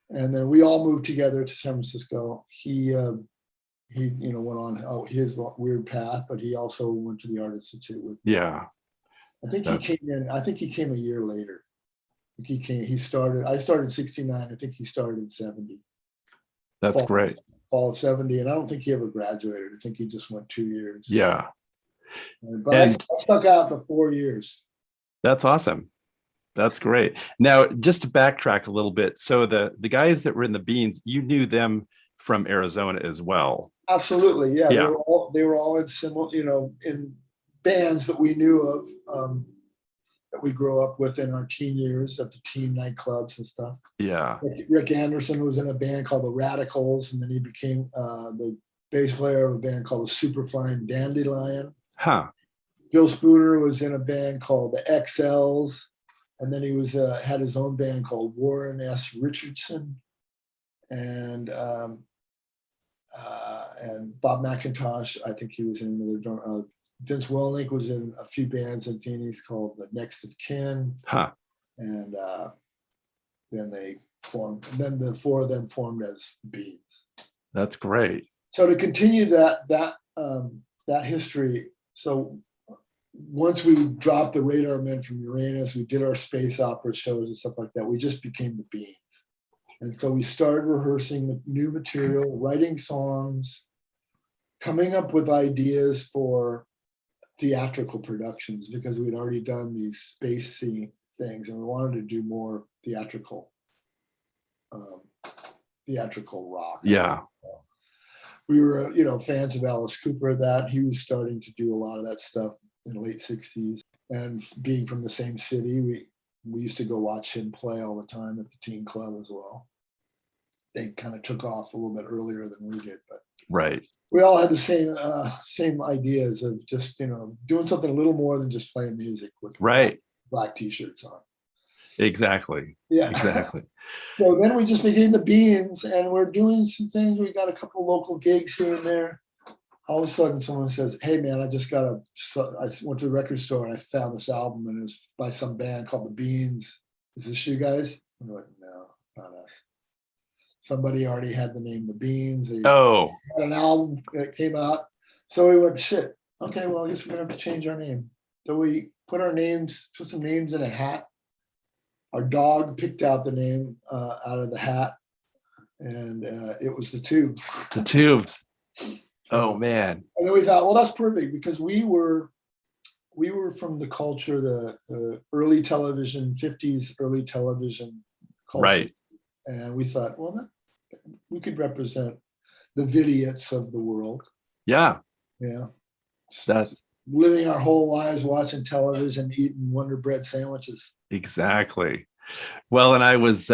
And then we all moved together to San Francisco. He went on his weird path, but he also went to the Art Institute with me. Yeah. I think he came a year later. I started in 69. I think he started in 70. That's great. Fall of 70. And I don't think he ever graduated. I think he just went 2 years. Yeah. But I stuck out the 4 years. That's awesome. That's great. Now, just to backtrack a little bit. So the guys that were in the Beans, you knew them from Arizona as well. Absolutely. Yeah. They were all in similar, in bands that we knew of, that we grew up with in our teen years at the teen nightclubs and stuff. Yeah. Rick Anderson was in a band called the Radicals, and then he became the bass player of a band called the Superfine Dandelion. Huh. Bill Spooner was in a band called the XLs, and then he had his own band called Warren S. Richardson, and Bob McIntosh. I think he was in another. Vince Welnick was in a few bands in Phoenix called the Next of Kin. Huh. And then they formed. And then the four of them formed as Beans. That's great. So to continue that history. So once we dropped the Radar Men from Uranus, we did our space opera shows and stuff like that. We just became the Beans. And so we started rehearsing new material, writing songs, coming up with ideas for theatrical productions, because we'd already done these space scene things and we wanted to do more theatrical rock. Yeah. We were, fans of Alice Cooper at that. He was starting to do a lot of that stuff in the late 60s. And being from the same city, we used to go watch him play all the time at the teen club as well. They kind of took off a little bit earlier than we did, but right. We all had the same ideas of just, doing something a little more than just playing music with black t-shirts on. Exactly. Yeah. Exactly. So then we just became the Beans, and we're doing some things. We got a couple local gigs here and there. All of a sudden someone says, "Hey man, I went to the record store and I found this album, and it was by some band called the Beans. Is this you guys?" I'm like, "No, it's not us." Somebody already had the name The Beans. They had an album that came out. So we went, shit, okay, well, I guess we're going to have to change our name. So we put some names in a hat. Our dog picked out the name out of the hat, and it was the Tubes. The Tubes. Oh, man. And then we thought, well, that's perfect, because we were from the culture, the early television, 50s early television culture. Right. And we thought, well, we could represent the Vidiots of the world. Yeah. Yeah. That's living our whole lives watching television, eating Wonder Bread sandwiches. Exactly. Well, and I was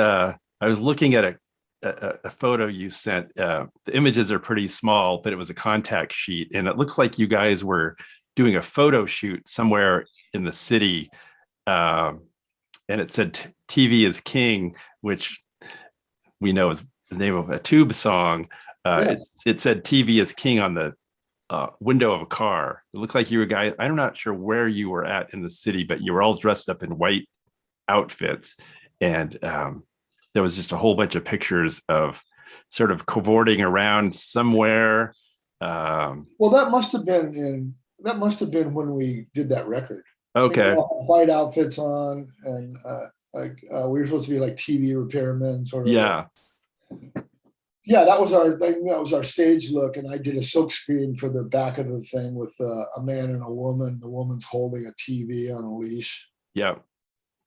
looking at a photo you sent. The images are pretty small, but it was a contact sheet, and it looks like you guys were doing a photo shoot somewhere in the city, and it said "TV is King," which we know is the name of a Tube song. It said "TV is King" on the window of a car. It looked like you were guys. I'm not sure where you were at in the city, but you were all dressed up in white outfits, and there was just a whole bunch of pictures of sort of cavorting around somewhere. Well, that must have been when we did that record. Okay. White outfits on, and we were supposed to be like TV repairmen, sort of. Yeah. Yeah, that was our thing. That was our stage look, and I did a silk screen for the back of the thing with a man and a woman. The woman's holding a TV on a leash. Yeah,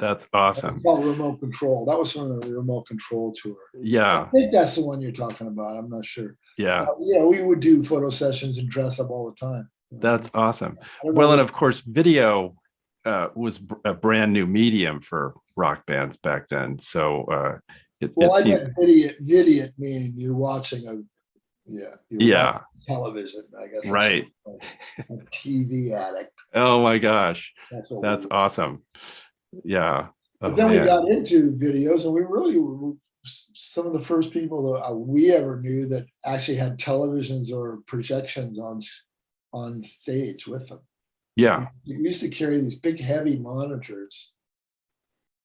that's awesome. Called Remote Control. That was from the Remote Control tour. Yeah, I think that's the one you're talking about. I'm not sure. Yeah. We would do photo sessions and dress up all the time. That's awesome. Well, and of course, video was a brand new medium for rock bands back then. So I meant video meaning you're watching watching television, I guess. Right. Like a TV addict. Oh my gosh. That's awesome. Yeah. But then we got into videos, and we really were some of the first people that we ever knew that actually had televisions or projections on stage with them. Yeah. We used to carry these big heavy monitors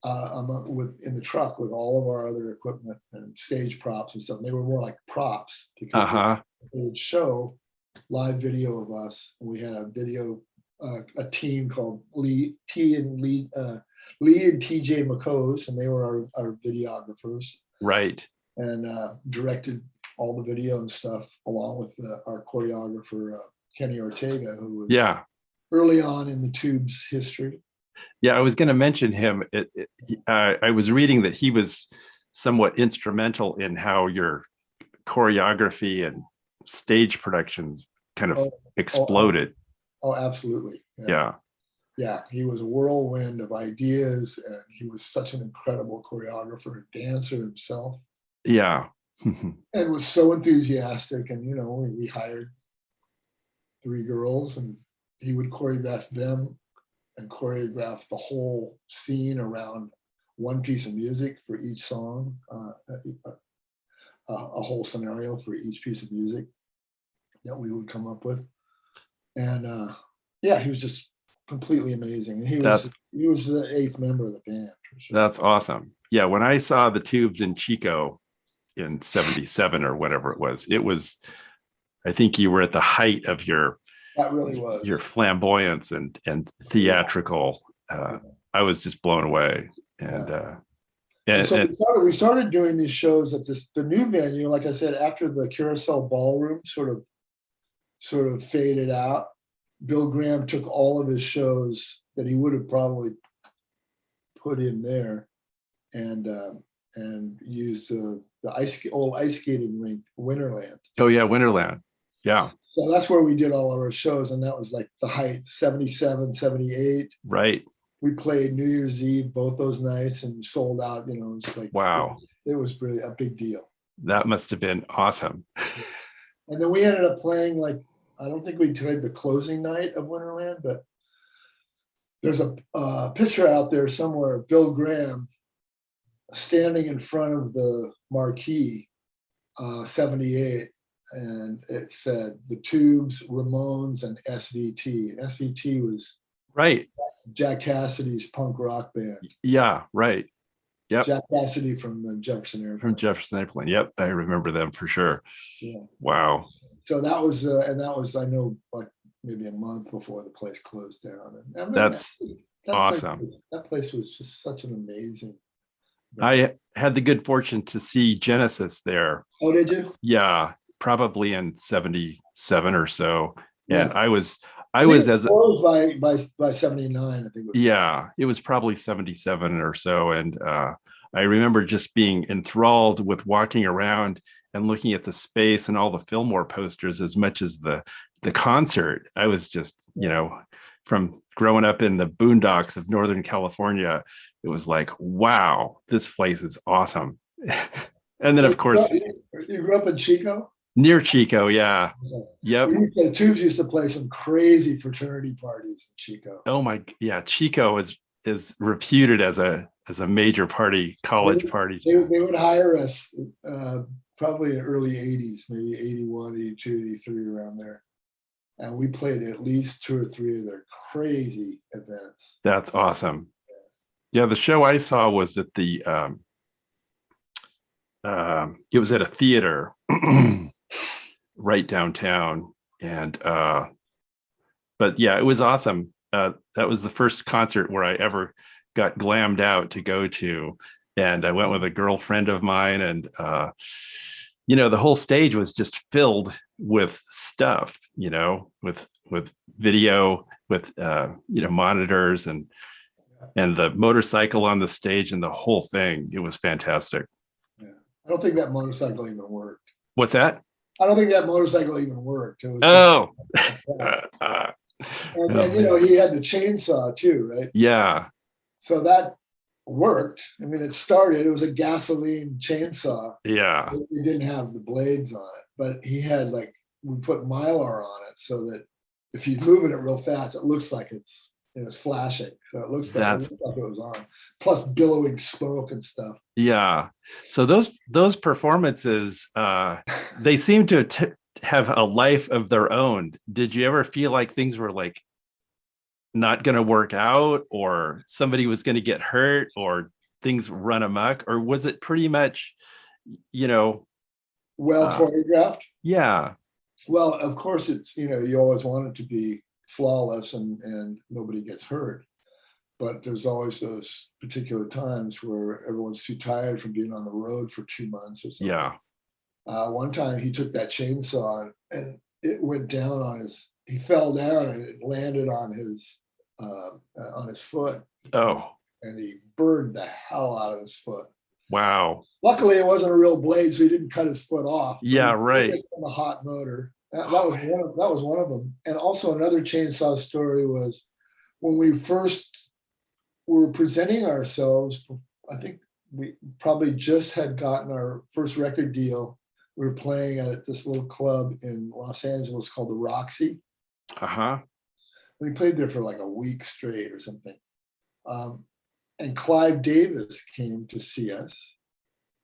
in the truck with all of our other equipment and stage props and stuff. They were more like props because they would show live video of us. And we had a team called Lee and TJ McCose, and they were our videographers. Right. And directed all the video and stuff along with our choreographer, Kenny Ortega, who was early on in the Tube's history. Yeah, I was going to mention him. I was reading that he was somewhat instrumental in how your choreography and stage productions kind of exploded. Oh, absolutely. Yeah. Yeah, he was a whirlwind of ideas, and he was such an incredible choreographer and dancer himself. Yeah. And was so enthusiastic. And, we hired 3 girls, and he would choreograph them and choreograph the whole scene around one piece of music for each song, a whole scenario for each piece of music that we would come up with. And he was just completely amazing. And he was the 8th member of the band. For sure. That's awesome. Yeah, when I saw the Tubes in Chico in 77 or whatever it was, I think you were at the height of your that really was your flamboyance and theatrical. I was just blown away. And we started doing these shows at the new venue. Like I said, after the Carousel Ballroom sort of faded out, Bill Graham took all of his shows that he would have probably put in there and used the old ice skating rink, Winterland. Oh yeah, Winterland. Yeah. So that's where we did all of our shows, and that was like the height, 77, 78. Right. We played New Year's Eve both those nights and sold out, it's like, wow. It was really a big deal. That must have been awesome. And then we ended up playing, like, I don't think we played the closing night of Winterland, but there's a picture out there somewhere of Bill Graham standing in front of the marquee, 78. And it said the Tubes, Ramones, and SVT. SVT was right. Jack Cassidy's punk rock band. Yeah, right. Yep. Jack Cassidy from the Jefferson Airplane. From Jefferson Airplane. Yep, I remember them for sure. Yeah. Wow. So that was, I know, like maybe a month before the place closed down. And that's awesome. That place was just such an amazing band. I had the good fortune to see Genesis there. Oh, did you? Yeah. Probably in 77 or so. And I was by 79, I think. It was probably 77 or so. And I remember just being enthralled with walking around and looking at the space and all the Fillmore posters as much as the concert. I was just, from growing up in the boondocks of Northern California, it was like, wow, this place is awesome. And then, of course, you grew up in Chico? Near Chico, yeah. Yep. The Tubes used to play some crazy fraternity parties in Chico. Oh my, yeah. Chico is reputed as a major party, college party. They would hire us probably in the early 80s, maybe 81, 82, 83, around there. And we played at least 2 or 3 of their crazy events. That's awesome. Yeah, the show I saw was at the it was at a theater right downtown, and but yeah, it was awesome. That was the first concert where I ever got glammed out to go to, and I went with a girlfriend of mine, and the whole stage was just filled with stuff, with video, with monitors, and the motorcycle on the stage, and the whole thing. It was fantastic. Yeah. I don't think that motorcycle even worked. What's that? I don't think that motorcycle even worked. It was Oh. and he had the chainsaw too, right? Yeah. So that worked. I mean, it started, it was a gasoline chainsaw. Yeah. It didn't have the blades on it, but he had we put Mylar on it so that if he's moving it real fast, it looks like it's flashing. So it looks like it was on. Plus billowing smoke and stuff. Yeah. So those performances, they seem to have a life of their own. Did you ever feel like things were like not going to work out, or somebody was going to get hurt, or things run amok, or was it pretty much, well choreographed? Yeah. Well, of course, it's, you always want it to be flawless and nobody gets hurt. But there's always those particular times where everyone's too tired from being on the road for 2 months or something. Yeah. One time he took that chainsaw and it went down he fell down and it landed on his foot. Oh. And he burned the hell out of his foot. Wow. Luckily, it wasn't a real blade, so he didn't cut his foot off. Yeah, right. From a hot motor. That was one of them. And also another chainsaw story was when we first were presenting ourselves. I think we probably just had gotten our first record deal. We were playing at this little club in Los Angeles called the Roxy. Uh-huh. We played there for like a week straight or something. And Clive Davis came to see us.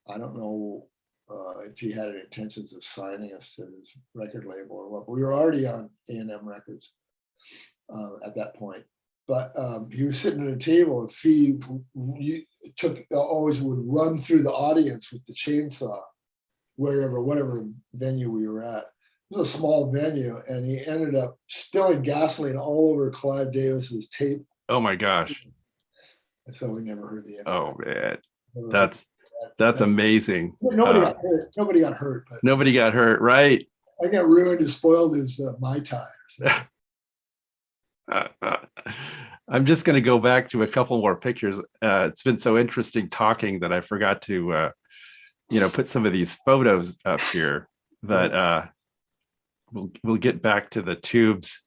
I don't know if he had any intentions of signing us to his record label or what. We were already on A&M Records at that point. But he was sitting at a table, and Fee always would run through the audience with the chainsaw, whatever venue we were at. It was a small venue, and he ended up spilling gasoline all over Clive Davis's tape. Oh my gosh. So we never heard the end. Oh man. That's amazing. Nobody got hurt. Nobody got hurt. But nobody got hurt, right? I got ruined and spoiled his Mai Tai. I'm just going to go back to a couple more pictures. It's been so interesting talking that I forgot to, put some of these photos up here. But we'll get back to the tubes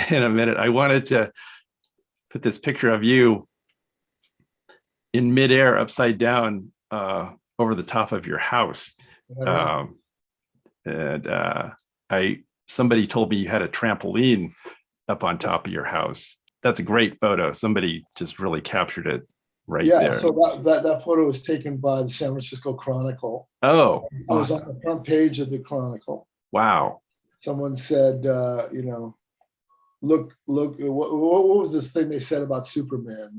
in a minute. I wanted to put this picture of you in midair, upside down, over the top of your house. Somebody told me you had a trampoline up on top of your house. That's a great photo. Somebody just really captured it right there. Yeah, so that photo was taken by the San Francisco Chronicle. Oh, I was on the front page of the Chronicle. Wow. Someone said, look, what was this thing they said about Superman?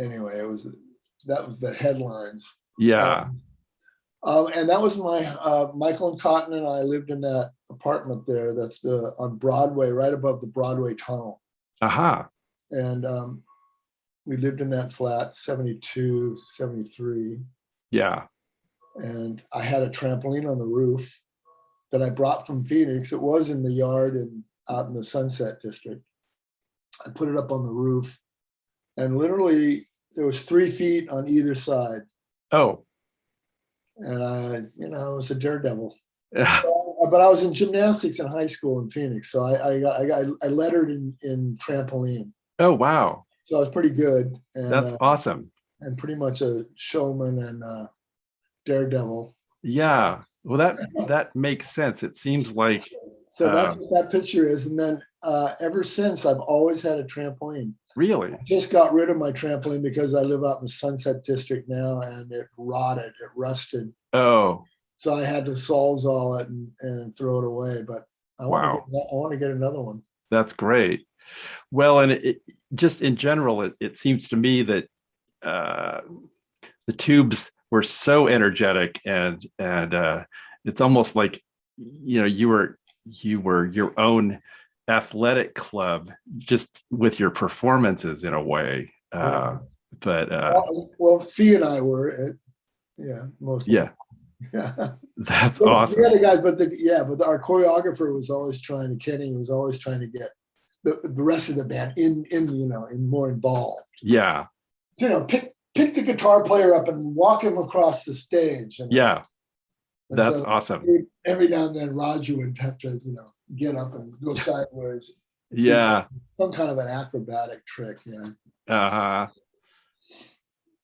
Anyway, that was the headlines. Yeah. And that was Michael and Cotten and I lived in that apartment there. That's on Broadway, right above the Broadway tunnel. Aha. And we lived in that flat, 72, 73. Yeah. And I had a trampoline on the roof that I brought from Phoenix. It was in the yard and out in the Sunset District. I put it up on the roof, and literally there was 3 feet on either side. Oh. And I was a daredevil. But I was in gymnastics in high school in Phoenix, so I lettered in trampoline. Oh wow! So I was pretty good. And, that's awesome. And pretty much a showman and daredevil. Yeah. Well, that makes sense. It seems like. So that's what that picture is, and then ever since I've always had a trampoline. Really? I just got rid of my trampoline because I live out in the Sunset District now, and it rotted, it rusted. Oh. So I had to Sawzall it and throw it away. But I want to get another one. That's great. Well, and just in general, it seems to me that the tubes were so energetic, and it's almost like, you know, you were your own athletic club just with your performances in a way. But well, Fee and I were, yeah, mostly. Yeah, Yeah. that's But awesome. the other guys, but our choreographer was always trying to, Kenny was always trying to get the rest of the band in more involved. Yeah. You know, pick the guitar player up and walk him across the stage. Yeah. That's awesome. Every now and then Roger would have to, get up and go sideways. Yeah. Some kind of an acrobatic trick. Yeah. Uh-huh.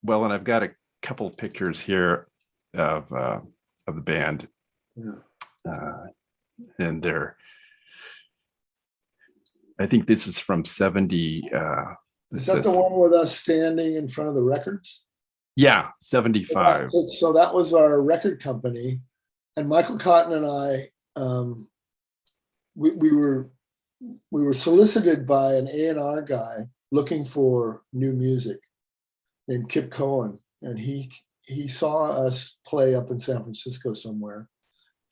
Well, and I've got a couple of pictures here of the band. Yeah. And I think this is from 70. Is that the one with us standing in front of the records? Yeah, 75. So that was our record company. And Michael Cotten and I, we were solicited by an A&R guy looking for new music named Kip Cohen. And he saw us play up in San Francisco somewhere.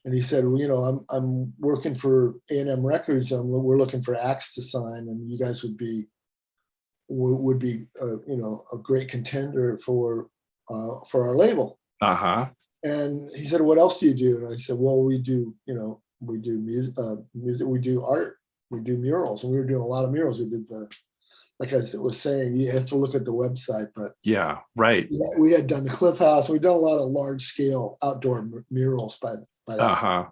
And he said, well, I'm working for A&M Records. We're looking for acts to sign, and you guys would be a great contender for our label. Uh-huh. And he said, what else do you do? And I said, well, we do music, we do art, we do murals. And we were doing a lot of murals. We did like I was saying, you have to look at the website, but yeah, right. We had done the Cliff House. We'd done a lot of large scale outdoor murals by that. Uh-huh.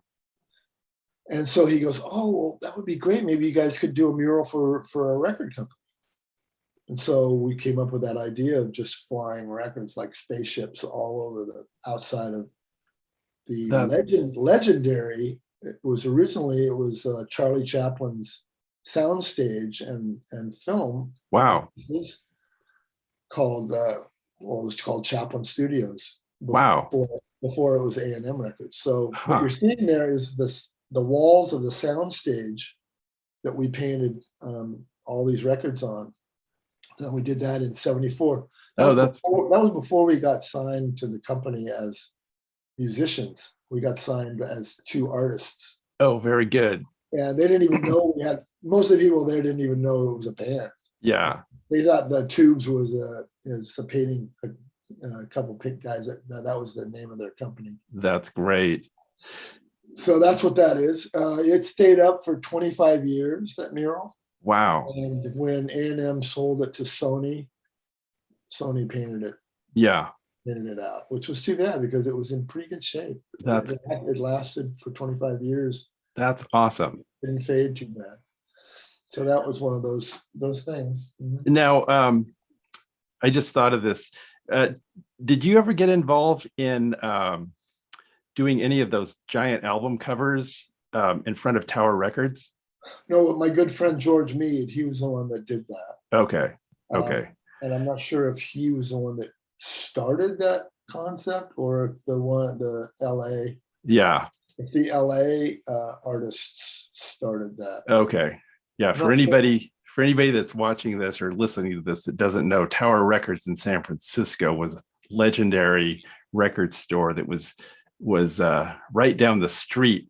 And so he goes, oh, well, that would be great. Maybe you guys could do a mural for our record company. And so we came up with that idea of just flying records like spaceships all over the outside of the legendary. It was Charlie Chaplin's soundstage and film. Wow. It was called Chaplin Studios. Wow. Before it was A&M Records. So what you're seeing there is the walls of the soundstage that we painted all these records on. So we did that in 74. That was before we got signed to the company as musicians. We got signed as two artists. Oh, very good. And they didn't even know most of the people there didn't even know it was a band. Yeah. They thought the Tubes was a painting, a couple pink guys. That was the name of their company. That's great. So that's what that is. It stayed up for 25 years, that mural. Wow. And when A&M sold it to Sony painted it. Yeah. Painted it out, which was too bad because it was in pretty good shape. It lasted for 25 years. That's awesome. It didn't fade too bad. So that was one of those things. Mm-hmm. Now, I just thought of this. Did you ever get involved in doing any of those giant album covers in front of Tower Records? No, my good friend George Mead, he was the one that did that. Okay. And I'm not sure if he was the one that started that concept or if the LA. Yeah. If the LA artists started that. Okay. Yeah. For anybody that's watching this or listening to this that doesn't know, Tower Records in San Francisco was a legendary record store that was right down the street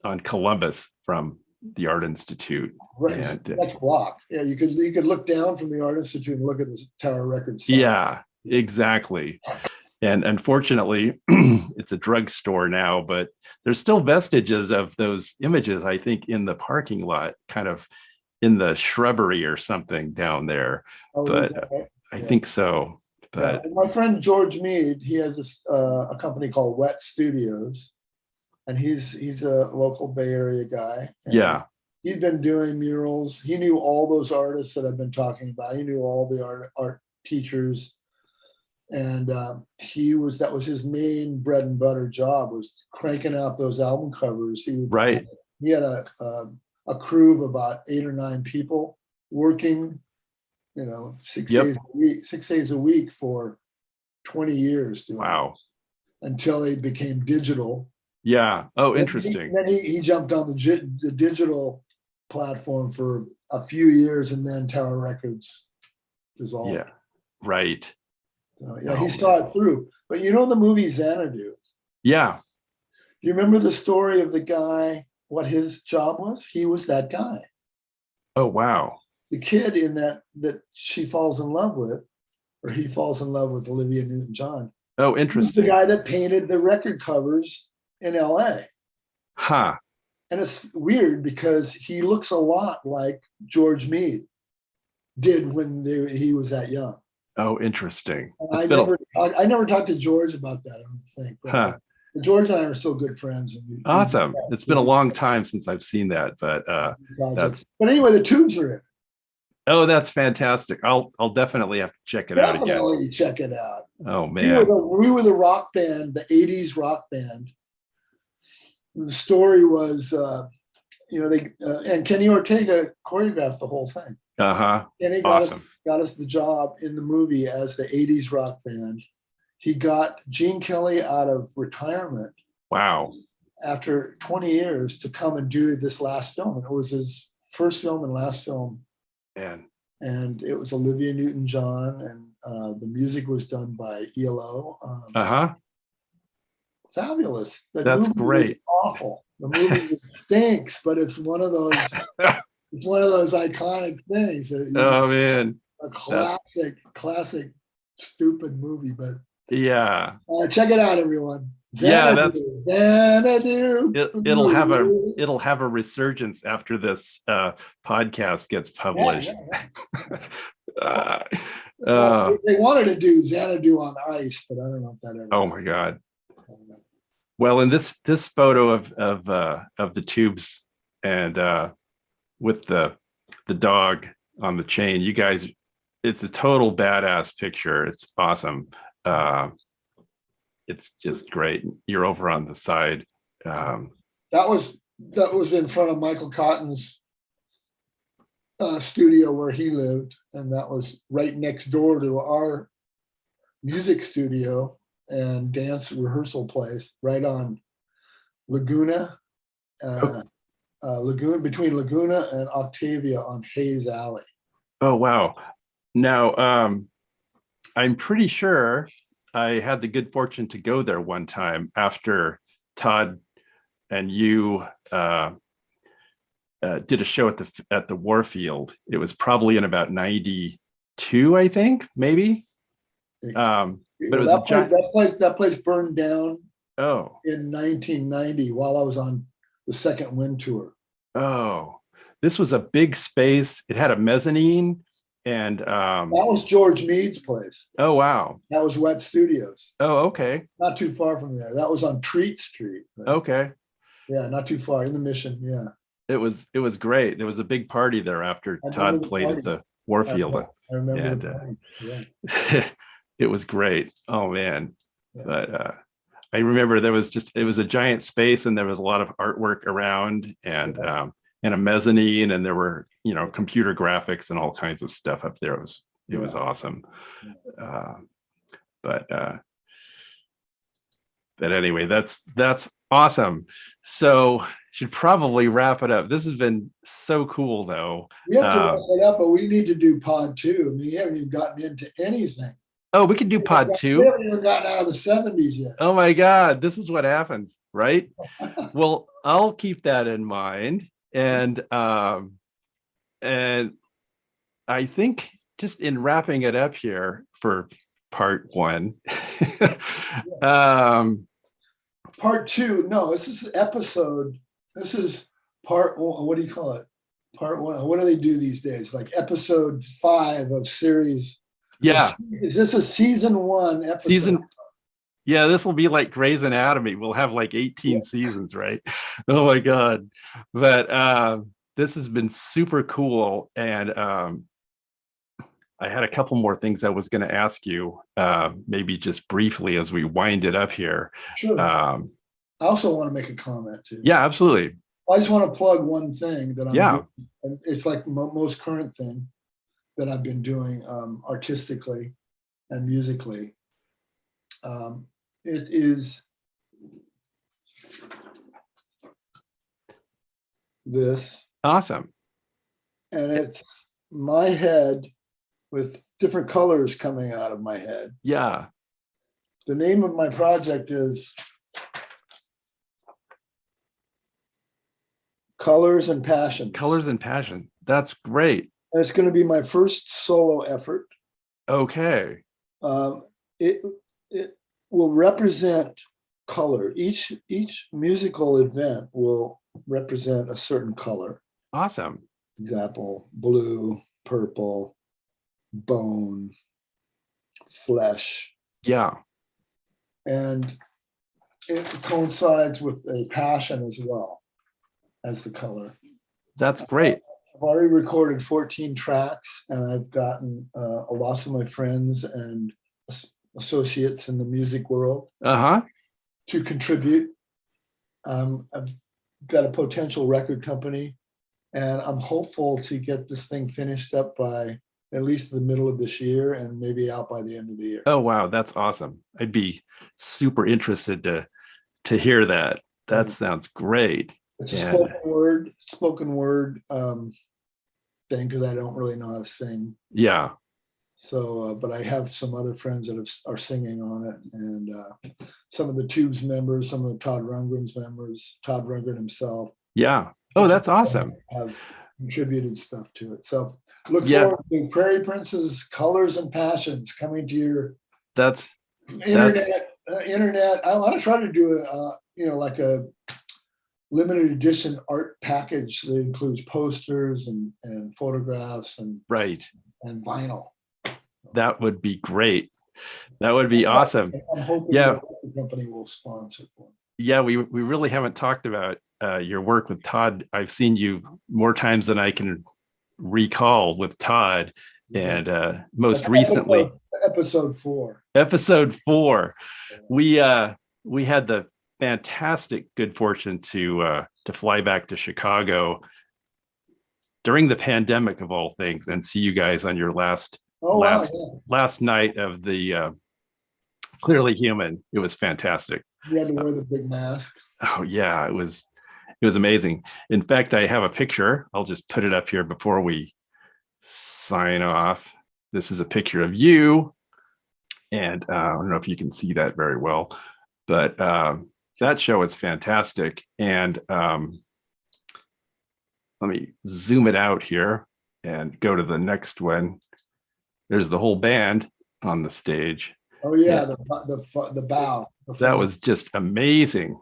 on Columbus from the Art Institute. Right. Next block. Yeah, you could look down from the Art Institute and look at the Tower Records. Yeah, exactly. And unfortunately, it's a drugstore now, but there's still vestiges of those images, I think, in the parking lot, kind of in the shrubbery or something down there. Oh, but right? I think so. But my friend George Mead, he has a company called Wet Studios, and he's a local Bay Area guy. Yeah. He'd been doing murals. He knew all those artists that I've been talking about. He knew all the art teachers. And that was his main bread and butter job, was cranking out those album covers. He had a crew of about 8 or 9 people working, 6 days a week for 20 years. Wow. Until they became digital. Yeah. Oh, interesting. Then he jumped on the digital platform for a few years, and then Tower Records dissolved. Yeah, right. So, yeah, he saw it through. But you know the movie Xanadu? Yeah. Do you remember the story of the guy, what his job was? He was that guy. Oh, wow. The kid in that she falls in love with, or he falls in love with Olivia Newton-John. Oh, interesting. He's the guy that painted the record covers in LA. Huh. And it's weird because he looks a lot like George Meade did when he was that young. Oh, interesting. I never talked to George about that, I don't think. Huh. George and I are still good friends. And awesome. It's been a long time since I've seen that, but but anyway, the Tubes are in it. Oh, that's fantastic. I'll definitely have to check it out again. Check it out. Oh man. We were the rock band, the 80s rock band. The story was and Kenny Ortega choreographed the whole thing. Kenny got us the job in the movie as the 80s rock band. He got Gene Kelly out of retirement. Wow. After 20 years to come and do this last film. And it was his first film and last film. Man. And it was Olivia Newton-John, and the music was done by ELO. Fabulous. That's great. Awful. The movie stinks, but it's one of those iconic things. Oh man. A classic stupid movie, but yeah. Check it out, everyone. Xanadu. Yeah, Xanadu. It'll have a resurgence after this podcast gets published. They wanted to do Xanadu on ice, but I don't know if that ever. Oh my God. Well, in this photo of the Tubes and with the dog on the chain, you guys, it's a total badass picture. It's awesome. It's just great. You're over on the side. That was in front of Michael Cotten's studio where he lived, and that was right next door to our music studio and dance rehearsal place, right on Laguna, between Laguna and Octavia on Hayes Alley. Oh wow! Now I'm pretty sure I had the good fortune to go there one time after Todd and you did a show at the Warfield. It was probably in about 92, I think, maybe. But it was that place burned down. Oh. In 1990 while I was on the Second Wind tour. Oh, this was a big space. It had a mezzanine. And that was George Meade's place. Oh wow. That was Wet Studios. Oh, okay. Not too far from there. That was on Treat Street. Right? Okay. Yeah, not too far in the Mission. Yeah. It was great. There was a big party there after Todd played at the Warfield. I remember. And, it was great. Oh man. Yeah. But I remember it was a giant space and there was a lot of artwork around and a mezzanine, and there were computer graphics and all kinds of stuff up there. It was awesome. But anyway, that's awesome. So should probably wrap it up. This has been so cool though. We have to wrap it up, but we need to do pod 2. I mean, we haven't even gotten into anything. Oh, we can do pod 2. We haven't even gotten out of the 70s yet. Oh my God, this is what happens, right? Well, I'll keep that in mind. And I think just in wrapping it up here for part 1. Part 2. No, this is episode. This is part 1. What do you call it? Part 1. What do they do these days? Like episode 5 of series. Yeah. Is this a season 1 episode? Yeah, this will be like Grey's Anatomy. We'll have like 18 seasons, right? Oh my God. But this has been super cool. And I had a couple more things I was going to ask you, maybe just briefly as we wind it up here. Sure. I also want to make a comment too. Yeah, absolutely. I just want to plug one thing that I'm doing. It's like most current thing that I've been doing artistically and musically. It is this. Awesome. and it's my head with different colors coming out of my head. Yeah. The name of my project is Colors and Passions. Colors and Passion. That's great. And it's going to be my first solo effort. Okay. It will represent color. Each musical event will represent a certain color. Awesome. Example, blue, purple, bone, flesh. Yeah. And it coincides with a passion as well as the color. That's great. I've already recorded 14 tracks, and I've gotten a lot of my friends and associates in the music world to contribute. I've got a potential record company, and I'm hopeful to get this thing finished up by at least the middle of this year and maybe out by the end of the year. Oh, wow. That's awesome. I'd be super interested to hear that. That sounds great. It's a spoken word thing, because I don't really know how to sing. Yeah. So, but I have some other friends that are singing on it, and some of the Tubes members, some of the Todd Rundgren's members, Todd Rundgren himself. Yeah. Oh, that's awesome. Have contributed stuff to it. So look forward to Prairie Prince's Colors and Passions coming to your internet. I want to try to do like a limited edition art package that includes posters and photographs and vinyl. That would be great. That would be awesome. I'm hoping the company will sponsor for me. Yeah, we really haven't talked about your work with Todd. I've seen you more times than I can recall with Todd, and most recently, episode 4. Episode 4, we had the fantastic good fortune to fly back to Chicago during the pandemic, of all things, and see you guys on your last night of the Clearly Human. It was fantastic. You had to wear the big mask. Oh yeah, it was amazing. In fact, I have a picture. I'll just put it up here before we sign off. This is a picture of you, and I don't know if you can see that very well, but that show is fantastic. And let me zoom it out here and go to the next one. There's the whole band on the stage. Oh yeah, the bow. That was just amazing.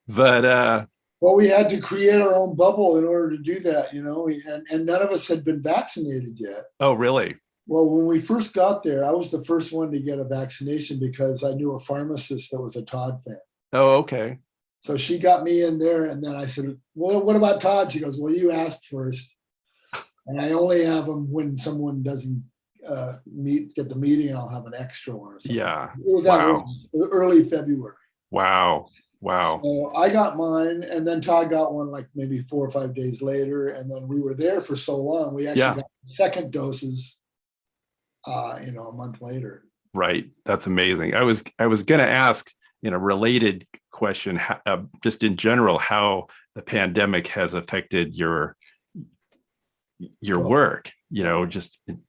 But well, we had to create our own bubble in order to do that, and none of us had been vaccinated yet. Oh, really? Well, when we first got there, I was the first one to get a vaccination because I knew a pharmacist that was a Todd fan. Oh, okay. So she got me in there, and then I said, well, what about Todd? She goes, well, you asked first. And I only have them when someone doesn't get the meeting. I'll have an extra one or something. Yeah. It was early February. Wow. So I got mine, and then Todd got one like maybe 4 or 5 days later. And then we were there for so long, we actually got second doses, a month later. Right. That's amazing. I was going to ask in a related question, just in general, how the pandemic has affected your work, just in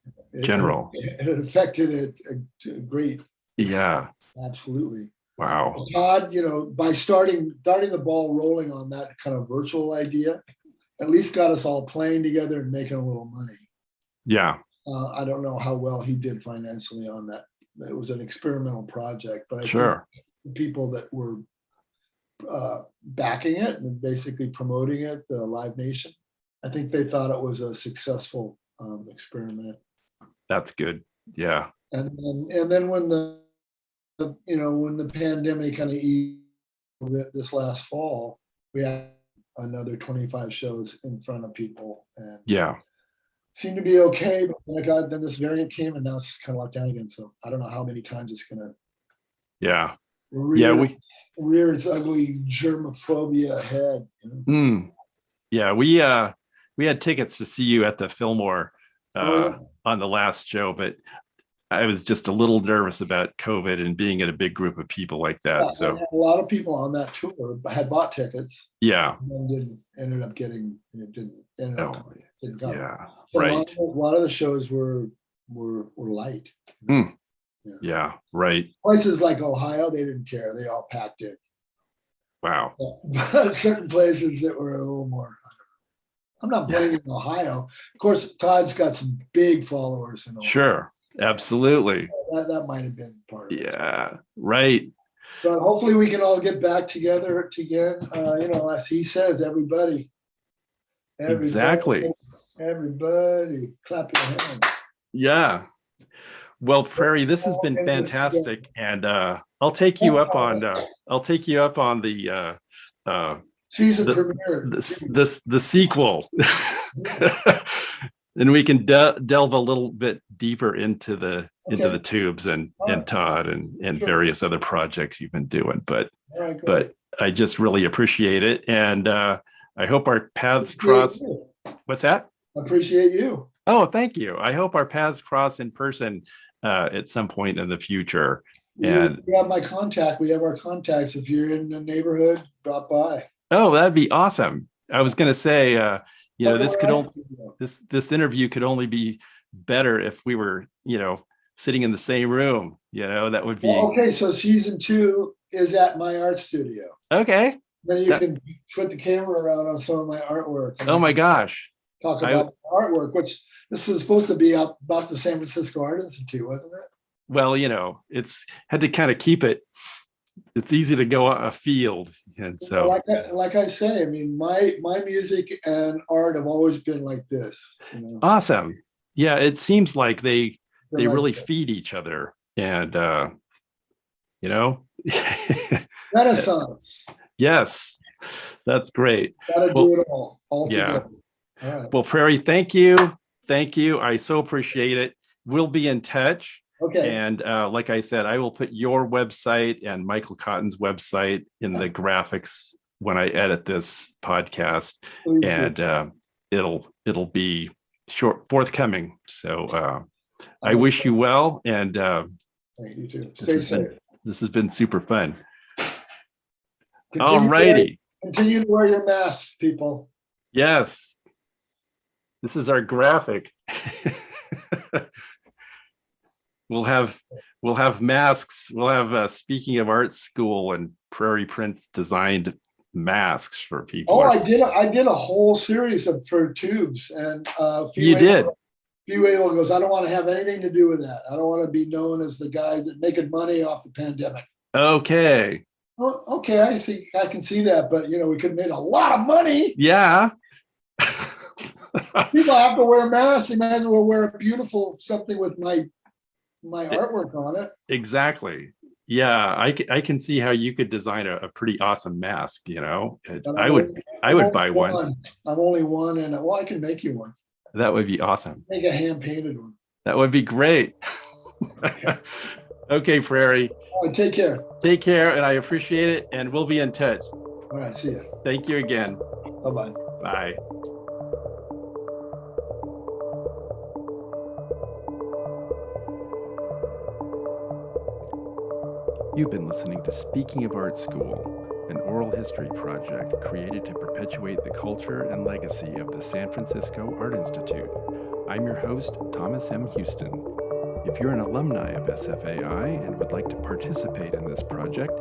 general. It affected it a great extent. Absolutely. Wow. Todd, by starting the ball rolling on that kind of virtual idea, at least got us all playing together and making a little money. Yeah. I don't know how well he did financially on that. It was an experimental project, but I think the people that were backing it and basically promoting it, the Live Nation, I think they thought it was a successful experiment. That's good. Yeah. And then when the pandemic kind of eased this last fall, we had another 25 shows in front of people, and seemed to be okay. But then this variant came, and now it's kind of locked down again. So I don't know how many times it's gonna rear its ugly germophobia head. Yeah, we had tickets to see you at the Fillmore on the last show, but I was just a little nervous about COVID and being in a big group of people like that. Yeah, So a lot of people on that tour had bought tickets. yeah. And didn't ended up getting it didn't come. Yeah. So Right. a lot of the shows were light. Yeah. Right. Places like Ohio, they didn't care. They all packed in. Wow. But certain places that were a little more. I'm not blaming Ohio. Of course, Todd's got some big followers in Ohio. Sure. Absolutely. That might have been part of it. Yeah. Right. But hopefully we can all get back together again. As he says, everybody. Exactly. Everybody, clap your hands. Yeah. Well, Prairie, this has been fantastic, and I'll take you up on the season premiere. The sequel. And we can delve a little bit deeper into the tubes and Todd and various other projects you've been doing. But I just really appreciate it, and I hope our paths cross. What's that? I appreciate you. Oh, thank you. I hope our paths cross in person at some point in the future. And we have my contact. We have our contacts. If you're in the neighborhood, drop by. Oh, that'd be awesome. I was going to say, this interview could only be better if we were, sitting in the same room. That would be okay. So season 2 is at my art studio. Okay. Then you can put the camera around on some of my artwork. Oh my gosh! Talk about artwork, which this is supposed to be up about the San Francisco Art Institute, wasn't it? Well, it's had to kind of keep it. It's easy to go afield, and so like I say, I mean, my music and art have always been like this. Awesome. Yeah, it seems like they really feed each other, and Renaissance. Yes, that's great. Gotta do it all yeah. together. All right. Well, Prairie, thank you. I so appreciate it. We'll be in touch. Okay. And like I said, I will put your website and Michael Cotten's website in the graphics when I edit this podcast, and it'll be forthcoming. So I wish you well, and you too. Stay safe. This has been super fun. All righty. Continue to wear your masks, people. Yes. This is our graphic. We'll have masks. We'll have speaking of art school and Prairie Prince designed masks for people. Oh, I did a whole series for tubes, and you did. Few goes, I don't want to have anything to do with that. I don't want to be known as the guy that making money off the pandemic. Okay. Well, okay, I can see that, but we could have made a lot of money. Yeah. People have to wear masks. They might as well wear a beautiful something with my artwork on it. Exactly. Yeah, I can see how you could design a pretty awesome mask. I would buy one. I'm only one, and I can make you one. That would be awesome. Make a hand painted one. That would be great. Okay, Prairie. All right, take care. Take care, and I appreciate it, and we'll be in touch. All right, see you. Thank you again. Bye-bye. Bye. You've been listening to Speaking of Art School, an oral history project created to perpetuate the culture and legacy of the San Francisco Art Institute. I'm your host, Thomas M. Houston. If you're an alumni of SFAI and would like to participate in this project,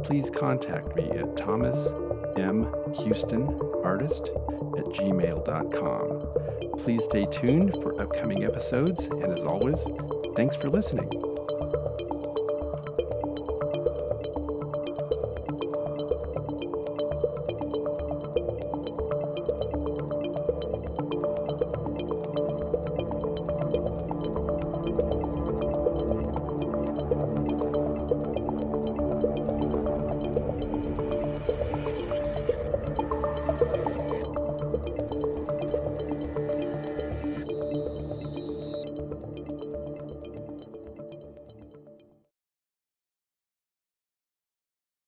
please contact me at thomasmhoustonartist@gmail.com. Please stay tuned for upcoming episodes, and as always, thanks for listening.